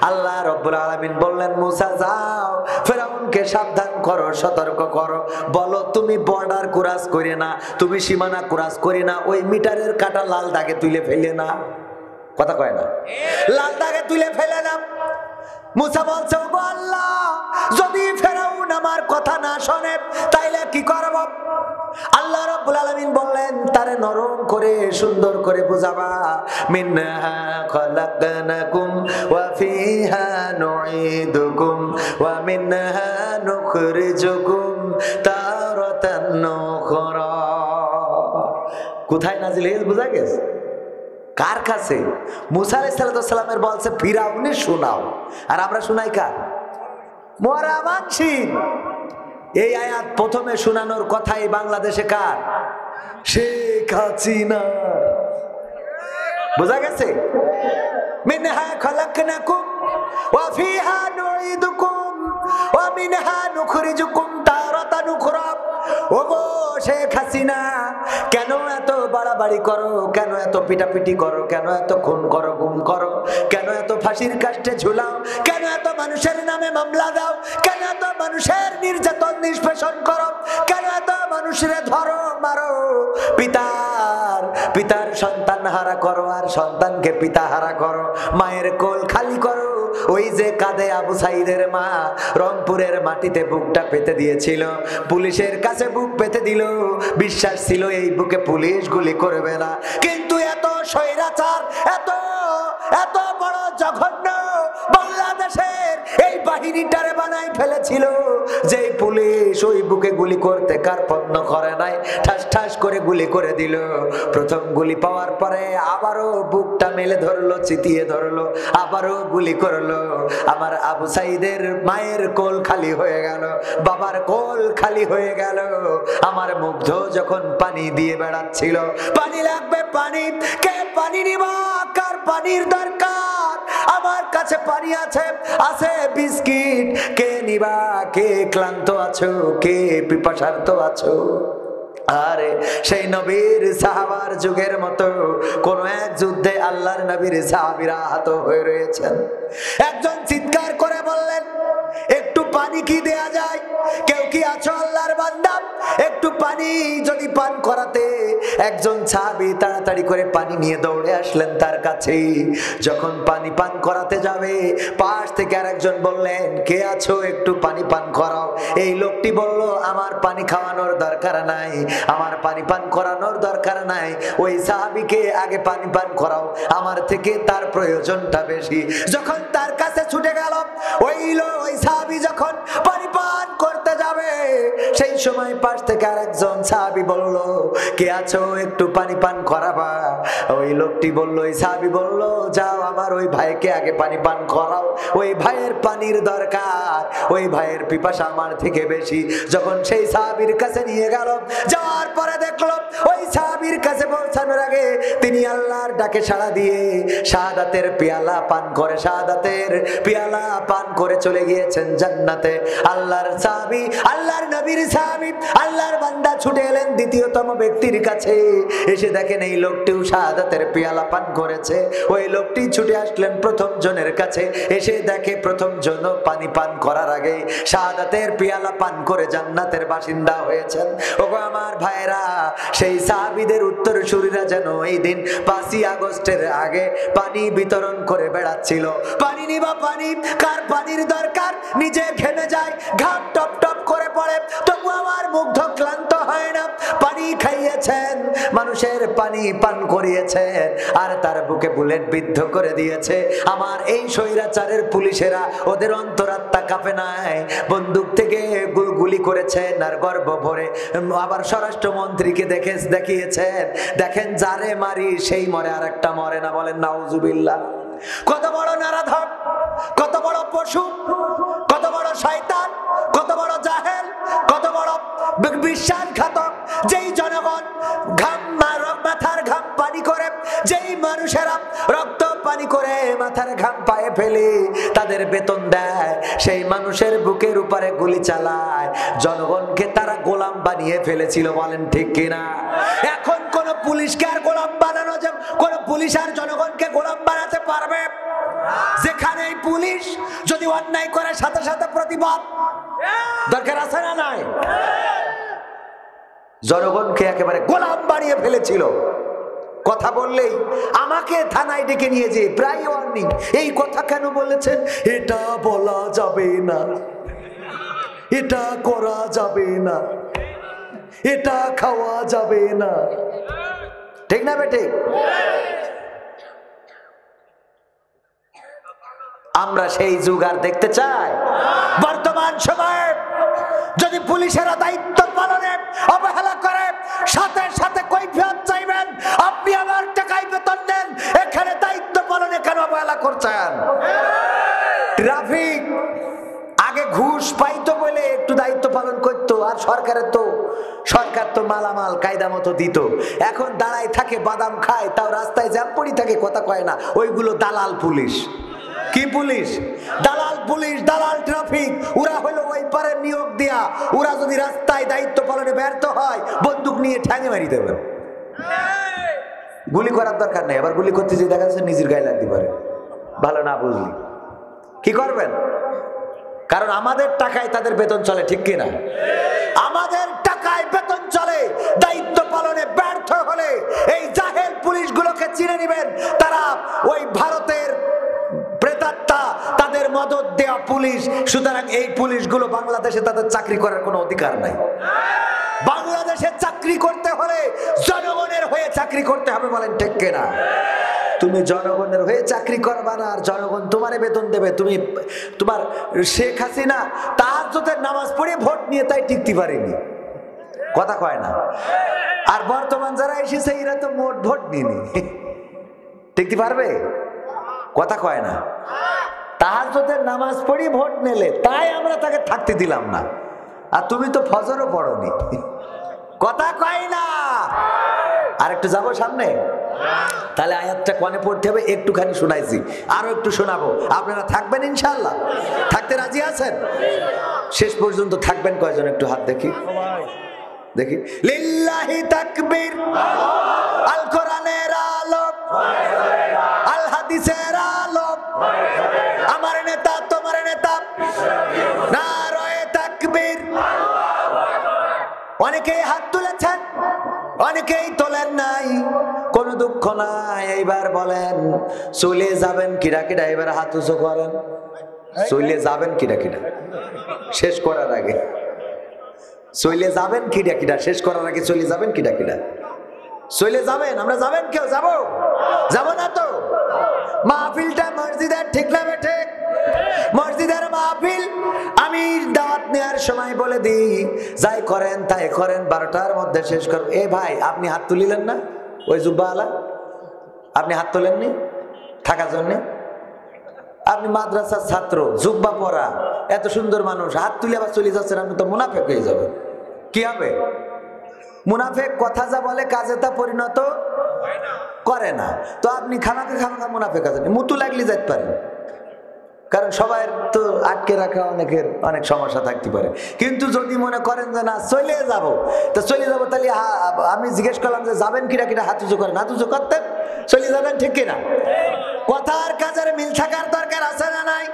Speaker 1: আল্লাহ রাব্বুল আলামিন বললেন, মুসা যাও, ফেরাউনকে সাবধান করো, সতর্ক করো, বলো তুমি বর্ডার ক্রস করে না, তুমি সীমানা ক্রস করে না, ওই মিটারের কাটা লাল দাগে তুলে ফেলে না। কথা কয় না? লাল দাগে তুলে ফেলে না। মুসা বলছে, ওগো আল্লাহ, যদি ফেরাউন আমার কথা না শোনে তাইলে কি করব? আল্লাহ রাব্বুল আলামিন বললেন, তারে নরম করে সুন্দর করে বুঝাবা, মিনহা খলাকনাকুম ওয়া ফিহা নুঈদুকুম ওয়া মিনহা নুখরিজুকুম তারাতান উখরা। কোথায় নাজিল হয়েছে বুঝা গেছে? কার কাছে? মুসা আলাইহিস সালামের বলছে ফিরাউনে শোনাও, আর আমরা শোনাই কার? মরা মানসির। এই আয়াত প্রথমে শোনানোর কথাই বাংলাদেশে কার? শেখ হাসিনা। বুঝা গেছে? মিনহা খলাকনাকুম ওয়া ফিহা নুঈদুকুম ওয়া মিনহা নুখরিজুকুম তারাতান উখরা। ওগো শেখ হাসিনা, কেন এত বাড়াবাড়ি করো, কেন এত পিটাপিটি করো, কেন এত খুন করো, গুম করো, কেন এত ফাঁসির কাস্টে ঝুলাও, কেন এত মানুষের নামে মামলা দাও, কেন এত মানুষের নির্যাতন নিষ্পেষণ করো, কেন এত মানুষের ধরো মারো, পিতার সন্তান হারা করো, আর সন্তানকে পিতা হারা করো, মায়ের কোল খালি করো। ওই যে কাঁদে আবু সাইদের মা, রংপুরের মাটিতে বুকটা পেতে দিয়েছিল, পুলিশের কাছে বুক পেতে দিল, বিশ্বাস ছিল এই বুকে পুলিশ গুলি করবে না, কিন্তু এত স্বৈরাচার, এত বড় জঘন্য বাংলাদেশের এই বাহিনীটারে বানাই ফেলেছিল। যেই পুলিশ ওই বুকে গুলি করতে কার্পণ্য করে নাই, ঠাস ঠাস করে গুলি করে দিল। প্রথম গুলি পাওয়ার পরে আবারও বুকটা মেলে ধরলো, চিতিয়ে ধরলো, আবারও গুলি করলো। আমার আবু সাইদের মায়ের কোল খালি হয়ে গেল, বাবার কোল খালি হয়ে গেল। আমার মুগ্ধ যখন পানি দিয়ে বেড়াচ্ছিল, পানি লাগবে পানি, কে পানি নিবা, কার পানির দরকার, আমার কাছে পানি আছে, আছে বিস্কিট, কে নিবা, কে ক্লান্ত আছো, কে পিপাসার্ত আছো। আরে সেই নবীর সাহাবার যুগের মতো কোন এক যুদ্ধে আল্লাহর নবীর সাহাবীরা আহত হয়ে রয়েছেন। একজন চিৎকার করে বললেন, একটু পানি কি দেয়া যায়, কেউ কি আছো আল্লাহর বান্দা, একটু পানি যদি পান করাতে। একজন সাহাবী তাড়াতাড়ি করে পানি নিয়ে দৌড়ে আসলেন তার কাছে। যখন পানি পান করাতে যাবে, পাশ থেকে আরেকজন বললেন, কে আছো একটু পানি পান করাও। এই লোকটি বলল, আমার পানি খাওয়ানোর দরকার নাই, আমার পানি পান করানোর দরকার নাই, ওই সাহাবীকে আগে পানি পান করাও, আমার থেকে তার প্রয়োজনটা বেশি। যখন তার কাছে ছুটে গেল, ওই সাহাবী যখন পানি পান করতে যাবে, সেই সময় পাশ থেকে আরেকজন সাহাবী বলল, কে আছো একটু পানি পান করাবা। ওই লোকটি বলল, ওই সাহাবী বলল, যাও আমার ওই ভাইকে আগে পানি পান করাও, ওই ভাইয়ের পানির দরকার, ওই ভাইয়ের পিপাসা আমার থেকে বেশি। যখন সেই সাহাবীর কাছে নিয়ে গেল, যাওয়ার পরে দেখলো ওই সাহাবীর কাছে পৌঁছানোর আগে তিনি আল্লাহর ডাকে সাড়া দিয়ে শাহাদাতের পেয়ালা পান করে, শাহাদাতের পেয়ালা পান করে চলে গিয়েছেন জান্নাতে। আল্লাহর সাহাবী, আল্লাহর নবীর সাহাবী, আল্লাহর বান্দা ছুটে এলেন দ্বিতীয়তম ব্যক্তির কাছে। এসে দেখেন এই লোকটিও শাহাদাতের পেয়ালা পান করেছে। ওই লোকটি ছুটে আসলেন প্রথম জনের কাছে, এসে দেখে প্রথম জন পানি পান করার আগে শাহাদাতের পেয়ালা পান করে জান্নাতের বাসিন্দা হয়েছেন। ওগো আমার ভাইরা, সেই সাহাবীদের উত্তরসূরিরা যেন এই দিন 5ই আগস্টের আগে পানি বিতরণ করে বেড়াচ্ছিল। পানি নিবা পানি, কার পানির দরকার, নিজে ঘেমে যায়, ঘাম টপ টপ করে পড়ে, তবু আমার মুগ্ধ ক্লান্ত হয় না। পানি খাইয়েছেন, মানুষের পানি পান করিয়েছেন, আর তার বুকে বুলেট বিদ্ধ করে দিয়েছে। আমার এই স্বৈরাচারের পুলিশেরা, ওদের অন্তরাত্মা কাঁপে নাই, বন্দুক থেকে গুলি করেছেন আর গর্ব ভরে। আবার স্বরাষ্ট্রমন্ত্রীকে দেখিয়েছেন, দেখেন যারে মারি সেই মরে, আর একটা মরে না, বলেন নাউজুবিল্লাহ। কত বড় নারাধম, কত বড় পশু, কত বড় শয়তান, কত বড় জাহেল, কত বড় বিশ্বাসঘাতক। যেই জনগণ মাথার ঘাম পানি করে, যেই মানুষেরা রক্ত পানি করে মাথার ঘাম পায়ে ফেলে তাদের বেতন দেয়, সেই মানুষের বুকের উপরে গুলি চালায়। জনগণকে তারা গোলাম বানিয়ে ফেলেছিল, বলেন ঠিক কিনা? এখন কোন পুলিশকে আর গোলাম বানানো যাবে? কোন পুলিশ আর জনগণকে গোলাম বানাতে পারবে? যেখানে পুলিশ যদি অন্যায় করে সাথে সাথে প্রতিবাদ দরকার আছে না নাই? জনগণকে একেবারে গোলাম বানিয়ে ফেলেছিল। কথা বললেই আমাকে থানায় ডেকে নিয়ে যে প্রায় ওয়ার্নিং, এই কথা কেন বলেছেন, এটা বলা যাবে না, এটা করা যাবে না, এটা খাওয়া যাবে না, ঠিক না বেটে? আমরা সেই যুগ আর দেখতে চাই? বর্তমান সময়ে যদি পুলিশেরা দায়িত্ব পালনে অবহেলা করে, সাথে সাথে কৈফিয়ত চাইবেন। আপনি আমার টাকায় বেতন দেন, এখানে দায়িত্ব পালনে কেন অবহেলা করছেন? ট্রাফিক আগে ঘুষ পাইতো বলে একটু দায়িত্ব পালন করতো, আর সরকার তো মালামাল কায়দা মতো দিত। এখন দাঁড়ায় থাকে, বাদাম খায়, তাও রাস্তায় জ্যাম পড়ি থাকে, কথা কয় না। ওইগুলো দালাল পুলিশ। কি পুলিশ? দালাল পুলিশ, দালাল ট্রাফিক। ওরা হলো ওই পারে নিয়োগ দেয়া, ওরা যদি রাস্তায় দায়িত্ব পালনে ব্যর্থ হয়, বন্দুক নিয়ে ঠ্যাঙে মারি দেবে। গুলি করার দরকার নেই, আবার গুলি করতে যে দেখা যাচ্ছে নিজের গায়ে লাগতে পারে। ভালো না বুঝলি কি করবেন? কারণ আমাদের টাকায় তাদের বেতন চলে, ঠিক কিনা? আমাদের টাকায় বেতন চলে। দায়িত্ব পালনে ব্যর্থ হলে এই জাহেল পুলিশগুলোকে চিনে নেবেন, তারা ওই ভারতের প্রেতাত্মা, তাদের মদত দেওয়া পুলিশ। সুতরাং এই পুলিশগুলো বাংলাদেশে তাদের চাকরি করার কোনো অধিকার নাই। বাংলাদেশে চাকরি করতে হলে জনগণের হয়ে চাকরি করতে হবে, বলেন ঠিক কিনা? তুমি জনগণের হয়ে চাকরি করবা না, আর জনগণ তোমারে বেতন দেবে। তুমি তোমার শেখ হাসিনা তাহাজ্জুদের নামাজ পড়ে ভোট নিয়ে তাই টিকতে পারেনি, কথা কয় না। আর বর্তমান যারা এসেছে এরা তো মোট ভোট নিনি, টিকতে পারবে, কথা কয় না। তাহাজ্জুদের নামাজ পড়ি ভোট নিলে তাই আমরা তাকে থাকতে দিলাম না। আর তুমি তো ফজরও পড়োনি, কথা কয় না। আর একটু যাবো সামনে, তাহলে আয়াতটা কোনে পড়তে হবে একটুখানি শোনাইছি, আরো একটু শোনাবো। আপনারা থাকবেন ইনশাআল্লাহ? থাকতে রাজি আছেন? শেষ পর্যন্ত থাকবেন কয়জন একটু হাত দেখি, দেখি। লিল্লাহি তাকবীর, আল কোরআনের আলো, আল হাদিসের আলো, আমার নেতা তোমার নেতা, নারায়ে তাকবীর। অনেকেই হাত তুলেছেন, অনেকেই তোলেন নাই, কোনো দুঃখ নাই। এইবার বলেন চলে যাবেন কিরা কিরা, এবার হাত উঁচু করেন। চলে যাবেন কিরা কিরা শেষ করার আগে, চলে যাবেন কিরা কিরা শেষ করার আগে চলে যাবেন কিরা কিরা, চলে যাবেন। আমরা যাবেন, কেউ যাবো? যাবো না তো। মাহফিলটা মসজিদের, ঠিক না বেঠে? মসজিদের মাহফিল আমি দাওয়াত নেওয়ার সময় বলে দিই, যাই করেন তাই করেন, 12টার মধ্যে শেষ করব। এ ভাই, আপনি হাত তুলিলেন না? ওই জুব্বাওয়ালা, আপনি হাত তোলেননি থাকার জন্য? আপনি মাদ্রাসার ছাত্র, জুব্বা পরা, এত সুন্দর মানুষ, হাত তুলে আবার চলে যাচ্ছেন, আপনি তো মুনাফেক হয়ে যাবেন। কি হবে? মুনাফেক কথা যা বলে কাজে তা পরিণত করে না। তো আপনি খামাখা খামাখা মুনাফেক আছেন, মুতু লাগলে যেতে পারেন, কারণ সবাই তো আটকে রাখা অনেকের অনেক সমস্যা থাকতে পারে। কিন্তু যদি মনে করেন যে না চলে যাব, তো চলে যাবো, তাহলে আমি জিজ্ঞেস করলাম যে যাবেন কিনা কিনা, হাত উঁচু করেন। হাত উঁচু করতেন, চলে যাবেন, ঠিক কিনা? কথার কাজের মিল থাকার দরকার আছে না নাই?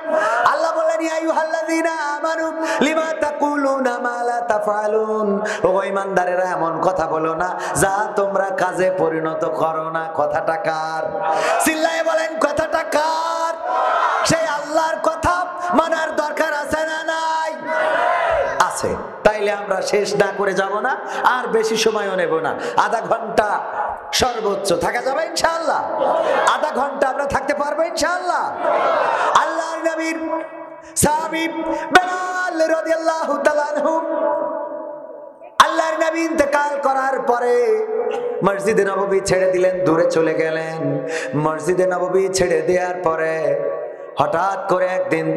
Speaker 1: আল্লাহ বলেন ইয়া আইয়ুহাল্লাযীনা আমানু লিমা তাকুলুনা মা লা তাফআলুন, ও ঈমানদারেরা এমন কথা বলো না যা তোমরা কাজে পরিণত করো না। কথাটা কার? চিল্লায়ে বলেন কথাটা কার? সেই আল্লাহর কথা মানার দরকার আছে না নাই? আছে। তাইলে আমরা শেষ না করে যাব না, আর বেশি সময়ও নেব না। আধা ঘন্টা সর্বোচ্চ থাকা যাবে ইনশাআল্লাহ? আধা ঘন্টা আমরা থাকতে পারবো ইনশাআল্লাহ? আল্লাহর নবীর সাহাবী বেলাল রাদিয়াল্লাহু তাআলা আনহু, আল্লাহর নবী ইন্তেকাল করার পরে মসজিদে নববী ছেড়ে দিলেন, দূরে চলে গেলেন। মসজিদে নববী ছেড়ে দেওয়ার পরে হঠাৎ করে একদিন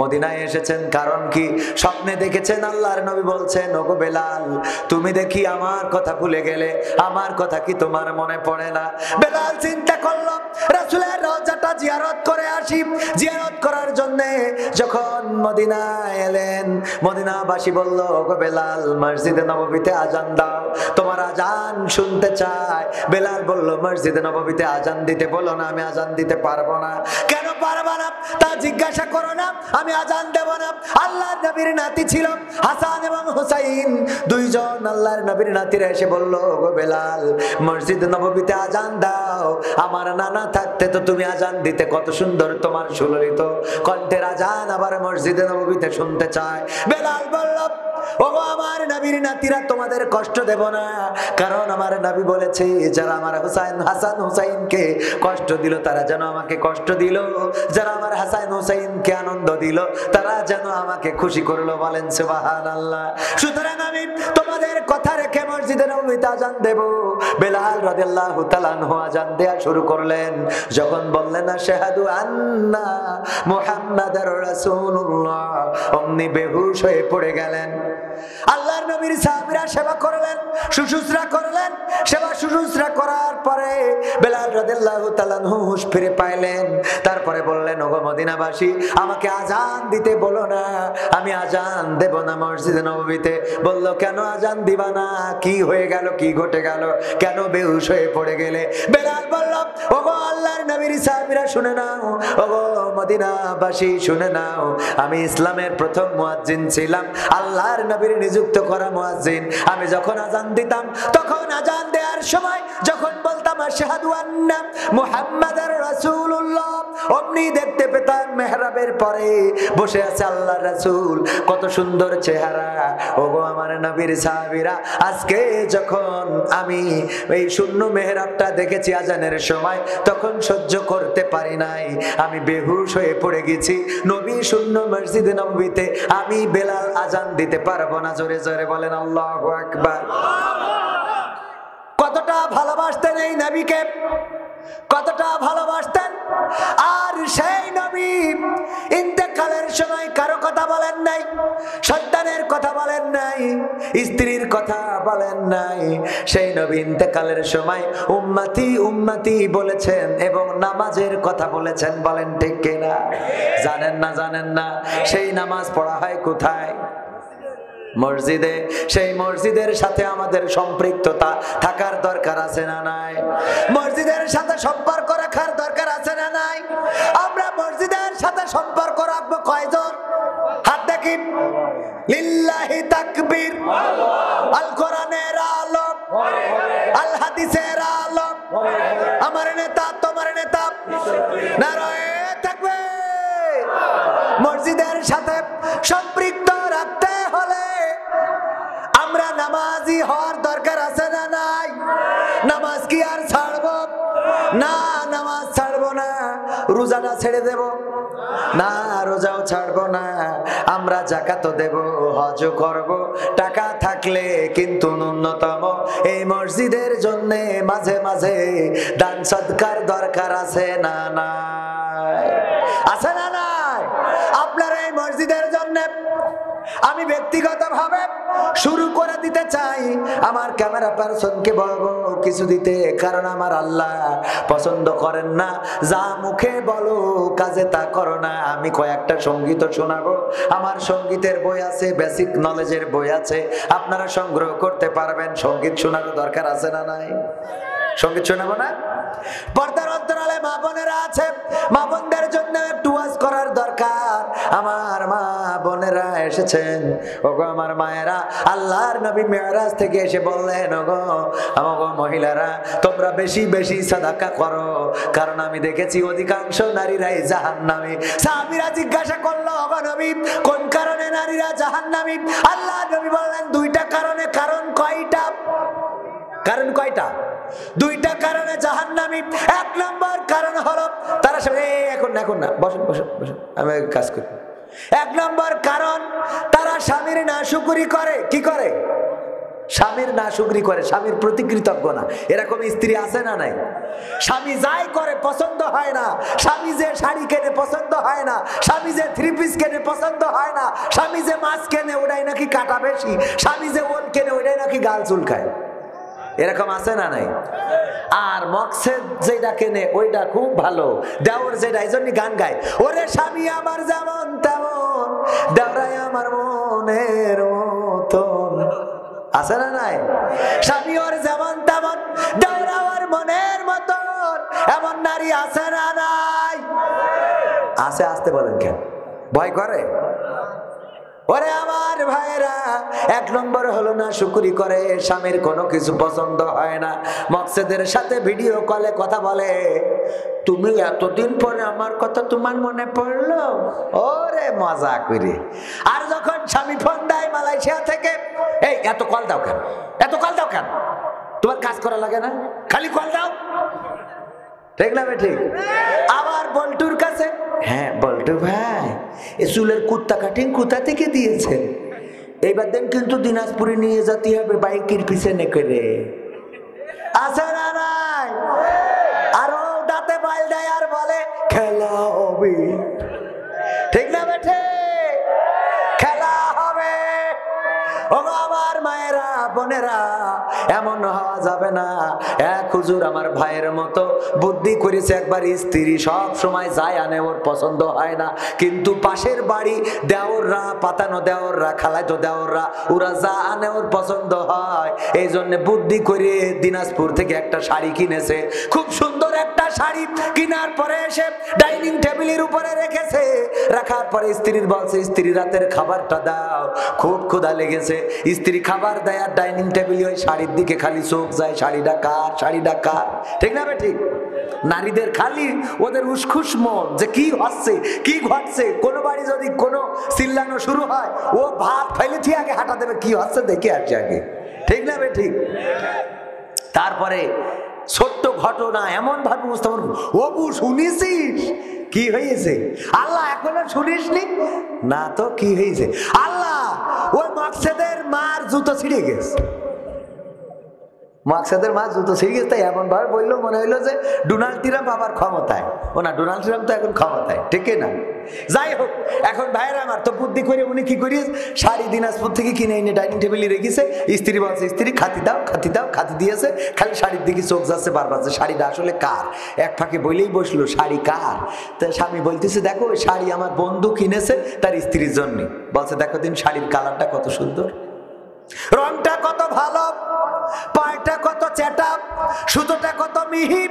Speaker 1: মদিনায় এসেছেন। কারণ কি? স্বপ্নে দেখেছেন আল্লাহর নবী বলছেন, ওগো বেলাল, তুমি দেখি আমার কথা ভুলে গেলে, আমার কথা কি তোমার মনে পড়ে না? বেলাল চিন্তা করল রাসূলের রওজাটা জিয়ারত করে আসি। জিয়ারত করার জন্য যখন মদিনায় এলেন, মদিনাবাসী বলল, ওগো বেলাল, মসজিদে নববীতে আজান দাও, তোমার আজান শুনতে চায়। বেলাল বলল, মসজিদে নববীতে আজান দিতে বলো না, আমি আজান দিতে পারবো না। কেন পারবা না তা জিজ্ঞাসা করো না, আমি আজান দেব না। আল্লাহর নবীর নাতি ছিল হাসান এবং হুসাইন, দুইজন আল্লাহর নবীর নাতিরা এসে বলল, ওগো বেলাল, মসজিদ নববীতে আজান দাও। আমার নানা থাকতে তো তুমি আজান দিতে, কত সুন্দর তোমার সুললিত কণ্ঠের আজান আবার মসজিদে নববীতে শুনতে চায়। বেলাল বলল, ওগো আমার নবীর নাতিরা, তোমাদের কষ্ট দেব না, কারণ আমার নবী বলেছে যারা আমার হাসান হুসাইনকে কষ্ট দিল তারা যেন আমাকে কষ্ট দিল, যারা আমার হাসান হুসাইনকে আনন্দ দিল তারা যেন আমাকে খুশি করলো। বলেন সুবহানাল্লাহ। সুতরাং আমি তোমাদের কথা রেখে মসজিদে নববীতে আজান দেব। বেলাল রাদিয়াল্লাহু তাআলা আনহু আজান দেয়া শুরু করলেন। যখন বললেন আশহাদু আন্না মুহাম্মাদার রাসূলুল্লাহ, অমনি বেহুশ হয়ে পড়ে গেলেন। আল্লাহর নবীর সাহাবীরা সেবা করলেন, শুশ্রূষা করলেন। সেবা শুশ্রূষা করার পরে বেলাল রাদিয়াল্লাহু তাআলা আনহু হুঁশ ফিরে পাইলেন। তারপরে বললেন, ওগো মদিনাবাসী, আমাকে আজান দিতে বলো না, আমি আজান দেব না মসজিদে নববীতে। বলল, কেন আজান দিবা না? কি হয়ে গেল, কি ঘটে গেল, কেন বেহুশ হয়ে পড়ে গেলে? বেলাল বলল, ওগো আল্লাহর নবীর সাহাবীরা শুনে নাও, ওগো মদিনাবাসী শুনে নাও, আমি ইসলামের প্রথম মুয়াজ্জিন ছিলাম, আল্লাহর নবীর নিযুক্ত করা মুয়াজ্জিন। আমি যখন আজান দিতাম, তখন আজান দেওয়ার সময় যখন বলতাম বলতাম আশহাদু আন্না মুহাম্মাদার রাসূলুল্লাহ, অমনি দেখতে পেতাম মেহরাবের পরে বসে আছে আল্লাহর রাসূল। কত সুন্দর চেহারা। ওগো আমার নবীর সাহাবীরা, আজকে যখন আমি এই শূন্য মেহরাবটা দেখেছি আজানের সময়, তখন সহ্য করতে পারি নাই, আমি বেহুশ হয়ে পড়ে গেছি। নবী শূন্য মসজিদে নববীতে আমি বেলাল আজান দিতে পারবো না। জোরে জোরে বলেন আল্লাহু আকবার। কতটা ভালোবাসতেন এই নবীকে, কতটা ভালোবাসতেন। আর সেই নবী ইন্তেকালের সময় কারো কথা বলেন নাই, সন্তানের কথা বলেন নাই, স্ত্রীর কথা বলেন নাই। সেই নবী ইন্তেকালের সময় উম্মতি উম্মতি বলেছেন এবং নামাজের কথা বলেছেন। বলেন ঠিক কিনা? জানেন না? জানেন না? সেই নামাজ পড়া হয় কোথায়? মসজিদে। সেই মসজিদের সাথে আমাদের সম্পৃক্ততা থাকার দরকার আছে না নাই? মসজিদের সাথে সম্পর্ক রাখার দরকার আছে না নাই? আমরা মসজিদের সাথে সম্পর্ক রাখবো কয়জন? হাত দেখি। লিল্লাহি তাকবীর। আল কোরআনের আলো, আল হাদিসের আলো, আমার নেতা তোমার নেতা, নারায়ে তাকবীর। মসজিদের সাথে সম্পৃক্ত রাখতে হলে আমরা নামাজি হওয়ার দরকার আছে না নাই? নামাজ কি আর ছাড়বো? না, নামাজ ছাড়বো না। রোজাটা ছেড়ে দেব না, রোজাও ছাড়বো না। আমরা যাকাতও দেব, হজও করব, টাকা থাকলে কিন্তু ন্যূনতম এই মসজিদের জন্য মাঝে মাঝে দান সদকার দরকার আছে না নাই? আছে না নাই? আপনারা এই মসজিদের জন্য আমি ব্যক্তিগতভাবে শুরু করে দিতে চাই। আমার ক্যামেরা পারসনকে বলবো কিছু দিতে, কারণ আমার আল্লাহ পছন্দ করেন না যা মুখে বলো কাজে তা করো না। আমি কয়েকটা সঙ্গীত শোনাবো। আমার সঙ্গীতের বই আছে, বেসিক নলেজের বই আছে, আপনারা সংগ্রহ করতে পারবেন। সঙ্গীত শোনার দরকার আছে না নাই? সঙ্গীত শোনাবো না? পর্দার অন্তরালে মা বোনেরা আছে, মা বোনদের জন্য একটু ওয়াজ করার দরকার। আমার মা বোনেরা এসেছেন। ওগো আমার মায়েরা, আল্লাহর নবী মেরাজ থেকে এসে বললেন, ওগো আমাগো মহিলারা, তোমরা বেশি বেশি সাদাকা করো, কারণ আমি দেখেছি অধিকাংশ নারীরাই জাহান্নামী। সাহাবীরা জিজ্ঞাসা করলো, ওগো নবী কোন কারণে নারীরা জাহান্নামী? আল্লাহ নবী বললেন দুইটা কারণে। কারণ কয়টা? কারণ কয়টা? দুইটা কারণে জাহান্নামী। এক নম্বর কারণ হলো তারা এখন না, বসেন বসেন বসেন, আমি কাজ করি। এক নম্বর কারণ, তারা স্বামীর নাশুকরি করে। কি করে? স্বামীর নাশুকরি করে, স্বামীর প্রতি কৃতজ্ঞ না। এরকম স্ত্রী আছে না নাই? স্বামী যাই করে পছন্দ হয় না, স্বামী যে শাড়ি কেনে পছন্দ হয় না, স্বামী যে থ্রি পিস কেনে পছন্দ হয় না, স্বামী যে মাছ কেনে ওটাই নাকি কাটা বেশি, স্বামী যে ওল কেনে ওটাই নাকি গাল চুলকায়। এরকম আছে না নাই? আর মকসেদ যেটা কেনে ওইটা খুব ভালো, দেওর যেটা, এই জন্য গান গায়, ওরে স্বামী আমার যেমন তেমন, দেওরাই আমার মনের মতন। আছে না নাই? স্বামী ওর যেমন তেমন, দেওরা ওর মনের মতন। এমন নারী আছে না নাই? আছে। আসতে বলেন কেন? ভয় করে? ওরে আমার ভাইরা, এক নম্বর হলো না শুকরি করে, স্বামীর কোনো কিছু পছন্দ হয় না, মকসেদের সাথে ভিডিও কলে কথা বলে, তুমি এতদিন পরে আমার কথা তোমার মনে পড়লো, ওরে মজা করে। আর যখন স্বামী ফোন দেয় মালয়েশিয়া থেকে, এই এত কল দাও কেন, এত কল দাও কেন, তোমার কাজ করা লাগে না, খালি কল দাও। ঠিক না ঠিক? আবার বল্টুর কাছে, হ্যাঁ বল্টু ভাই, এই চুলের কুত্তা কাটিং কোথা থেকে দিয়েছেন? এইবার দেন কিন্তু দিনাজপুরে নিয়ে যেতে হবে বাইকের পিছনে করে। আছে না নাই? আরো দাঁতে বাইল দেয় আর বলে খেলা হবে। ঠিক না বেঠে? খেলা হবে। ও আমার মায়েরা বোনেরা, এমন হওয়া যাবে না। এক হুজুর আমার ভাইয়ের মতো বুদ্ধি করেছে, একবার স্ত্রী সব সময় যায় আনে, ওর পছন্দ হয় না, কিন্তু পাশের বাড়ি দেওররা, পাতানো দেওররা, খালাতো দেওররা, ওরা যা আনে ওর পছন্দ হয়। এই জন্য বুদ্ধি করে দিনাজপুর থেকে একটা শাড়ি কিনেছে, খুব সুন্দর একটা শাড়ি কেনার পরে এসে ডাইনিং টেবিলের উপরে রেখেছে। রাখার পরে স্ত্রীর বলছে, স্ত্রী রাতের খাবারটা দাও, খুব ক্ষুধা লেগেছে। স্ত্রী খাবার দেয় আর ডাইনিং টেবিলে ওই শাড়ির দিকে খালি চোখ যায়, শাড়িটা কার, শাড়িটা কার। ঠিক না ঠিক? নারীদের খালি ওদের উসখুস মন যে কি হচ্ছে কি ঘটছে। কোনো বাড়ি যদি কোনো চিল্লানো শুরু হয়, ও ভাত ফেলে ঠিক আগে হাঁটা দেবে, কি হচ্ছে দেখে আসছে আগে। ঠিক না ঠিক? তারপরে ছোট্ট ঘটনা এমন ভাবে উপস্থাপন, অবু শুনেছিস কি হয়েছে? আল্লাহ এখনো শুনিসনি? না তো কি হয়েছে? আল্লাহ ওই মাকসেদের মার জুতো ছিঁড়ে গেছে। মাকসেদের মা জুতো ছিঁড়ে গেছে, তাই এমন ভাবে বললো মনে হইলো যে ডোনাল্ড ট্রাম্প আবার ক্ষমতায়। ও না, ডোনাল্ড ট্রাম্প তো এখন ক্ষমতায়, ঠিক না? যাই হোক, এখন ভাইয়ের আমার তো বুদ্ধি করে উনি কি করিস, শাড়ি দিনাজপুর থেকে কিনে এনে ডাইনিং টেবিলে রেখেছে। স্ত্রী বলছে, স্ত্রী খাতি দাও, খাতি দাও, খাতি দিয়েছে। খালি শাড়ির দিকে চোখ যাচ্ছে বারবার, যে শাড়িটা আসলে কার। এক ফাঁকে বলেই বসলো, শাড়ি কার? তা স্বামী বলতেছে, দেখো ওই শাড়ি আমার বন্ধু কিনেছে তার স্ত্রীর জন্য। বলছে, দেখো দিন শাড়ির কালারটা কত সুন্দর, রংটা কত ভালো, পায়টা কত চেটা, সুতোটা কত মিহি,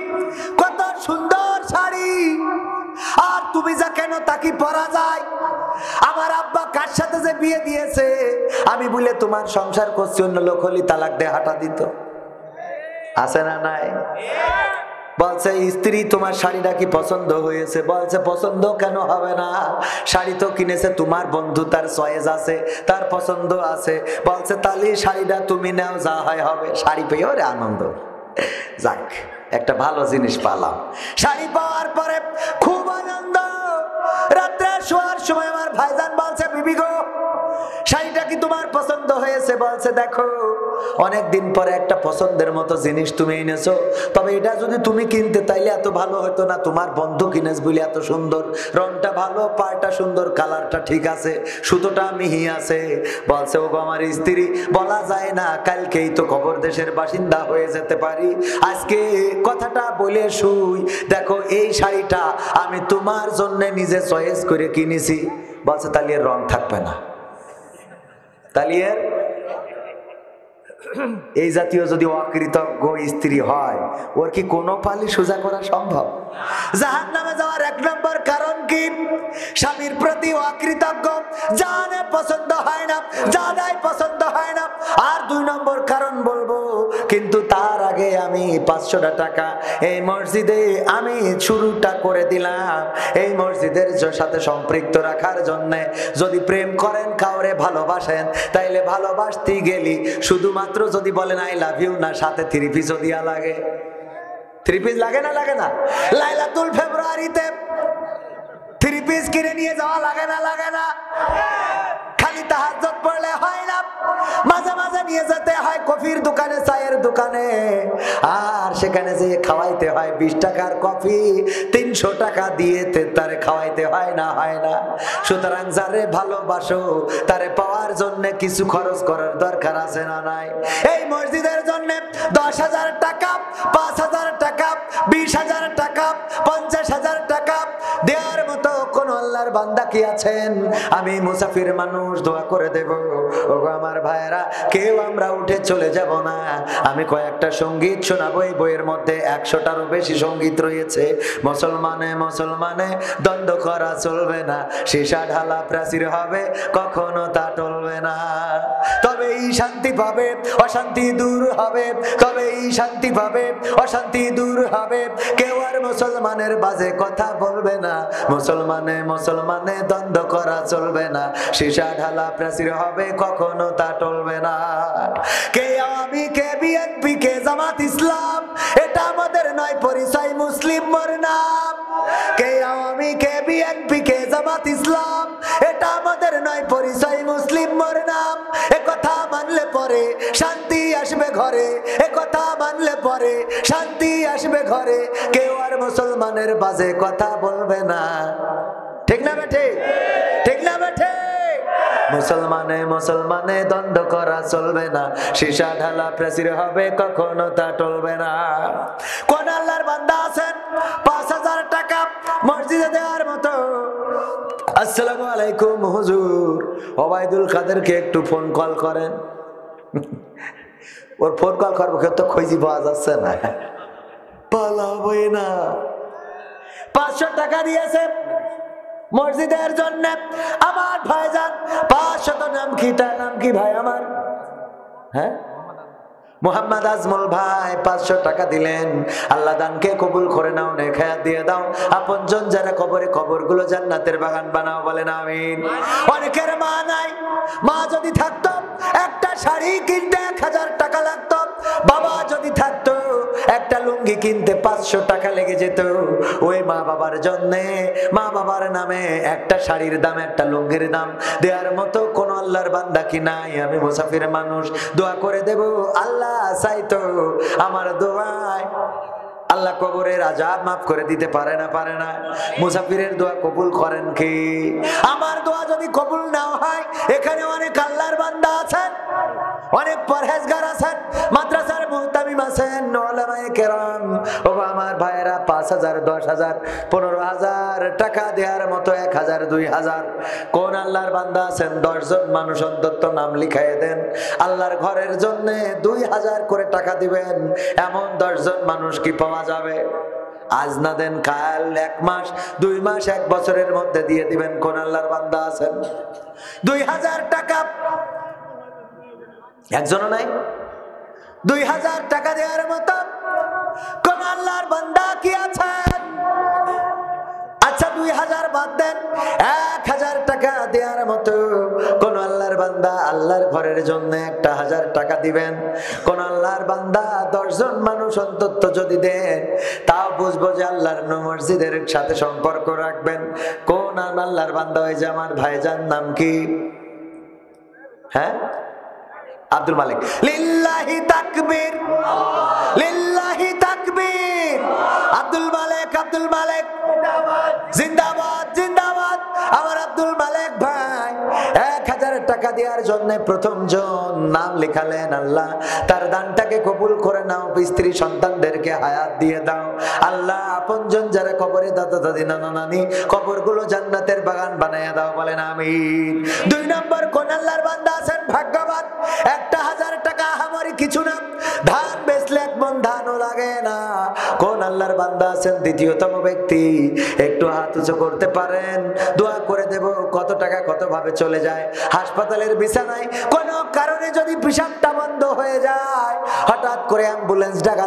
Speaker 1: কত সুন্দর শাড়ি। আর তুমি যা কেন তাকে পরা যায়? আমার আব্বা কার সাথে যে বিয়ে দিয়েছে, আমি বলে তোমার সংসার করছি, অন্য লোক হলি তালাক দিয়ে হাঁটা দিত। আছে না নাই? বলছে, স্ত্রী তোমার শাড়িটা কি পছন্দ হয়েছে? বলছে, পছন্দ কেন হবে না, শাড়ি তো কিনেছে তোমার বন্ধু, তার চয়েস আছে, তার পছন্দ আছে। বলছে, তাহলে শাড়িটা তুমি নাও, যা হয় হবে। শাড়ি পেয়ে ওরে আনন্দ, যাক একটা ভালো জিনিস পালাম। শাড়ি পাওয়ার পরে খুব আনন্দ। রাত্রে শোয়ার সময় আমার ভাইজান বলছে, বিবি গো শাড়িটা কি তোমার পছন্দ হয়েছে? বলছে, দেখো অনেকদিন পরে একটা পছন্দের মতো জিনিস তুমি এনেছো, তবে এটা যদি তুমি কিনতে তাইলে এত ভালো হতো না। তোমার বন্ধু কিনেছ বলে এত সুন্দর, রংটা ভালো, পাড়টা সুন্দর, কালারটা ঠিক আছে, সুতোটা মিহি আছে। বলছে, ও গো আমার স্ত্রী, বলা যায় না, কালকেই তো কবর দেশের বাসিন্দা হয়ে যেতে পারি, আজকে কথাটা বলে শুই। দেখো এই শাড়িটা আমি তোমার জন্য নিজে চয়েস করে কিনেছি। বলছে, তাহলে এর রং থাকবে না, তাহলে এর এই জাতীয় যদি অকৃতজ্ঞ স্ত্রী হয়, ওর কি কোনো পালি সোজা করা সম্ভব? জাহান্নামে যাওয়ার এক নম্বর কারণ কি? স্বামীর প্রতি অকৃতজ্ঞ, জানে পছন্দ হয় না, জানাই পছন্দ হয় না। আর দুই নম্বর কারণ বলবো, কিন্তু তার আগে আমি 500 টাকা এই মসজিদে আমি শুরুটা করে দিলাম, এই মসজিদের সাথে সম্পৃক্ত রাখার জন্য। যদি প্রেম করেন, কাউরে ভালোবাসেন, তাইলে ভালোবাসতে গেলি শুধুমাত্র যদি বলেন আই লাভ ইউ, না সাথে 3 পিসও দিয়া লাগে। 3 পিস লাগে না? লাগে না? লাইলাতুল ফেব্রুয়ারিতে 3 পিস কিনে নিয়ে যাওয়া লাগে না? লাগে না? খালি তাহাজ্জুদ পড়লে হয় না, মাঝে মাঝে নিয়ে যেতে হয় কফির দোকানে, চায়ের দোকানে, আর সেখানে যে খাওয়াইতে হয় 20 টাকার কফি 300 টাকা দিয়ে তারে খাওয়াইতে হয় না? হয় না? সুতরাং যারে ভালোবাসো তারে পাওয়ার জন্য কিছু খরচ করার দরকার আছে না নাই? এই মসজিদের জন্য 10,000 টাকা, 5,000 টাকা, 20,000 টাকা, 50,000 টাকা দেওয়ার মতো কোন আল্লাহর বান্দা কি আছেন? আমি মুসাফির মানুষ, দোয়া করে দেব। ওগো আমার ভাইরা, কেউ আমরা উঠে চলে যাব না। আমি কয়েকটা সঙ্গীত শোনাবো, এই বইয়ের মধ্যে 100টারও বেশি সঙ্গীত রয়েছে। মুসলমানে মুসলমানে দ্বন্দ্ব করা চলবে না, সীসা ঢালা প্রাচীর হবে, কখনো তা টলবে না। তবেই শান্তি পাবে, অশান্তি দূর হবে, তবেই শান্তি পাবে, অশান্তি দূর হবে। কেউ আর মুসলমানের বাজে কথা বলবে না, মুসলমানে মুসলমানে দ্বন্দ্ব করা চলবে না, সীসা ঢালা প্রাচীর হবে, কখনো তা টলবে না। কে আওয়ামী, কে বিএনপি, কে জামাত ইসলাম, এটা আমাদের নয় পরিচয়, মুসলিম মোর নাম। কে আওয়ামী, কে বিএনপি, কে জামাত ইসলাম, এটা আমাদের নয় পরিচয়, মুসলিম মোর নাম। একথা মানলে পরে শান্তি আসবে ঘরে, একথা মানলে পরে শান্তি আসবে ঘরে। কেউ আর মুসলমানের বাজে কথা বলবে না। ঠিক না বেঠে? ঠিক না বেঠে? মুসলমানে মুসলমানে দ্বন্দ্ব করা চলবে না, সীসা ঢালা প্রাচীর হবে, কখনো তা টলবে না। কোন আল্লাহর বান্দা আছেন 5,000 টাকা মসজিদে দেওয়ার মতো? আসসালামু আলাইকুম হুজুর, ওবায়দুল কাদেরকে একটু ফোন কল করেন। ওর ফোন কল করবো, কেউ তো খুঁজি পাওয়া যাচ্ছে না, পালাবই না। 500 টাকা দিয়েছে মসজিদের জন্য। আমার ভাইজান 500 নাম কি, তার নাম কি ভাই আমার? হ্যাঁ, মোহাম্মদ আজমল ভাই 500 টাকা দিলেন। আল্লাহ দানকে কবুল করে নাও, নেখায়াত দিয়ে দাও। আপনজন যারা কবরে, কবরগুলো জান্নাতের বাগান বানাও, বলেন আমিন। অনেকের মা নাই, মা যদি থাকতো একটা শাড়ি কিনতে 1000 টাকা লাগতো, বাবা যদি থাকতো একটা লুঙ্গি কিনতে 500 টাকা লেগে যেত। ওই মা বাবার জন্যে, মা বাবার নামে একটা শাড়ির দাম, একটা লুঙ্গির দাম দেওয়ার মতো কোন আল্লাহর বান্দা কি নাই? আমি মুসাফির মানুষ, দোয়া করে দেব, আল্লাহ চাইতো আমার দোয়ায় আল্লাহ কবরের আযাব মাফ করে দিতে পারে না? পারে না? মুসাফিরের দোয়া কবুল করেন কি? আমার দোয়া যদি কবুল না হয়, এখানে অনেক আল্লাহর বান্দা আছেন, অনেক পরহেজগার আছেন, মাদ্রাসার মুহতামিম আছেন, উলামায়ে কেরাম। ও আমার ভাইয়েরা, 5000, 10000, 15000 টাকা দেওয়ার মতো 1000, 2000 কোন আল্লাহর বান্দা আছেন? 10 জন মানুষ অন্তত নাম লিখাইয়ে দেন। আল্লাহর ঘরের জন্য 2000 করে টাকা দিবেন, এমন 10 জন মানুষ কি পাওয়া যাবে? আজ না দেন, কাল, 1 মাস, 2 মাস, 1 বছরের মধ্যে দিয়ে দিবেন। কোন আল্লাহর বান্দা আছেন? 2000 টাকা একজনও নাই? 2000 টাকা দেওয়ার মতো কোন আল্লাহর বান্দা কি আছেন? আচ্ছা 2000 বাদ দেন, 1000 টাকা দেওয়ার মতো কোন আল্লাহর বান্দা আল্লাহর ঘরের জন্য 1000 টাকা দিবেন? কোন আল্লাহর বান্দা 10 জন মানুষ অন্তত যদি দেন, তাও বুঝবো যে আল্লাহর মসজিদের সাথে সম্পর্ক রাখবেন। কোন আল্লাহর বান্দা? ওই যে আমার ভাইজান, নাম কি? হ্যাঁ, আব্দুল মালিক। লিল্লাহি তাকবীর, লিল্লাহি তাকবীর। আব্দুল মালিক, আব্দুল মালিক জিন্দাবাদ, জিন্দাবাদ। আমার আব্দুল মালিক ভাই 1000 টাকা দেওয়ার জন্য প্রথম জন নাম লিখালেন। আল্লাহ তার দানটাকে কবুল করে নাও, স্ত্রী সন্তানদেরকে হায়াত দিয়ে দাও। আল্লাহ আপনজন যারা কবরে, দাদা দাদি, নানা নানি, কবরগুলো জান্নাতের বাগান বানায়া দাও, বলেন আমিন। 2 নম্বর, কোন আল্লাহর বান্দা আছেন ভাগ্যবান? 1000 টাকা আমারই কিছু না, ধান বেচলে 1 মণ ধানও লাগে না। কোন আল্লাহর বান্দা আছেন দ্বিতীয়তম ব্যক্তি? একটু হাত উঁচু করতে পারেন, দোয়া করে দেব। কত টাকা কত ভাবে চলে যায়। হাসপাতালের বিছানায় কোনো কারণে যদি পেশাবটা বন্ধ হয়ে যায়, হঠাৎ করে অ্যাম্বুলেন্স ডাকা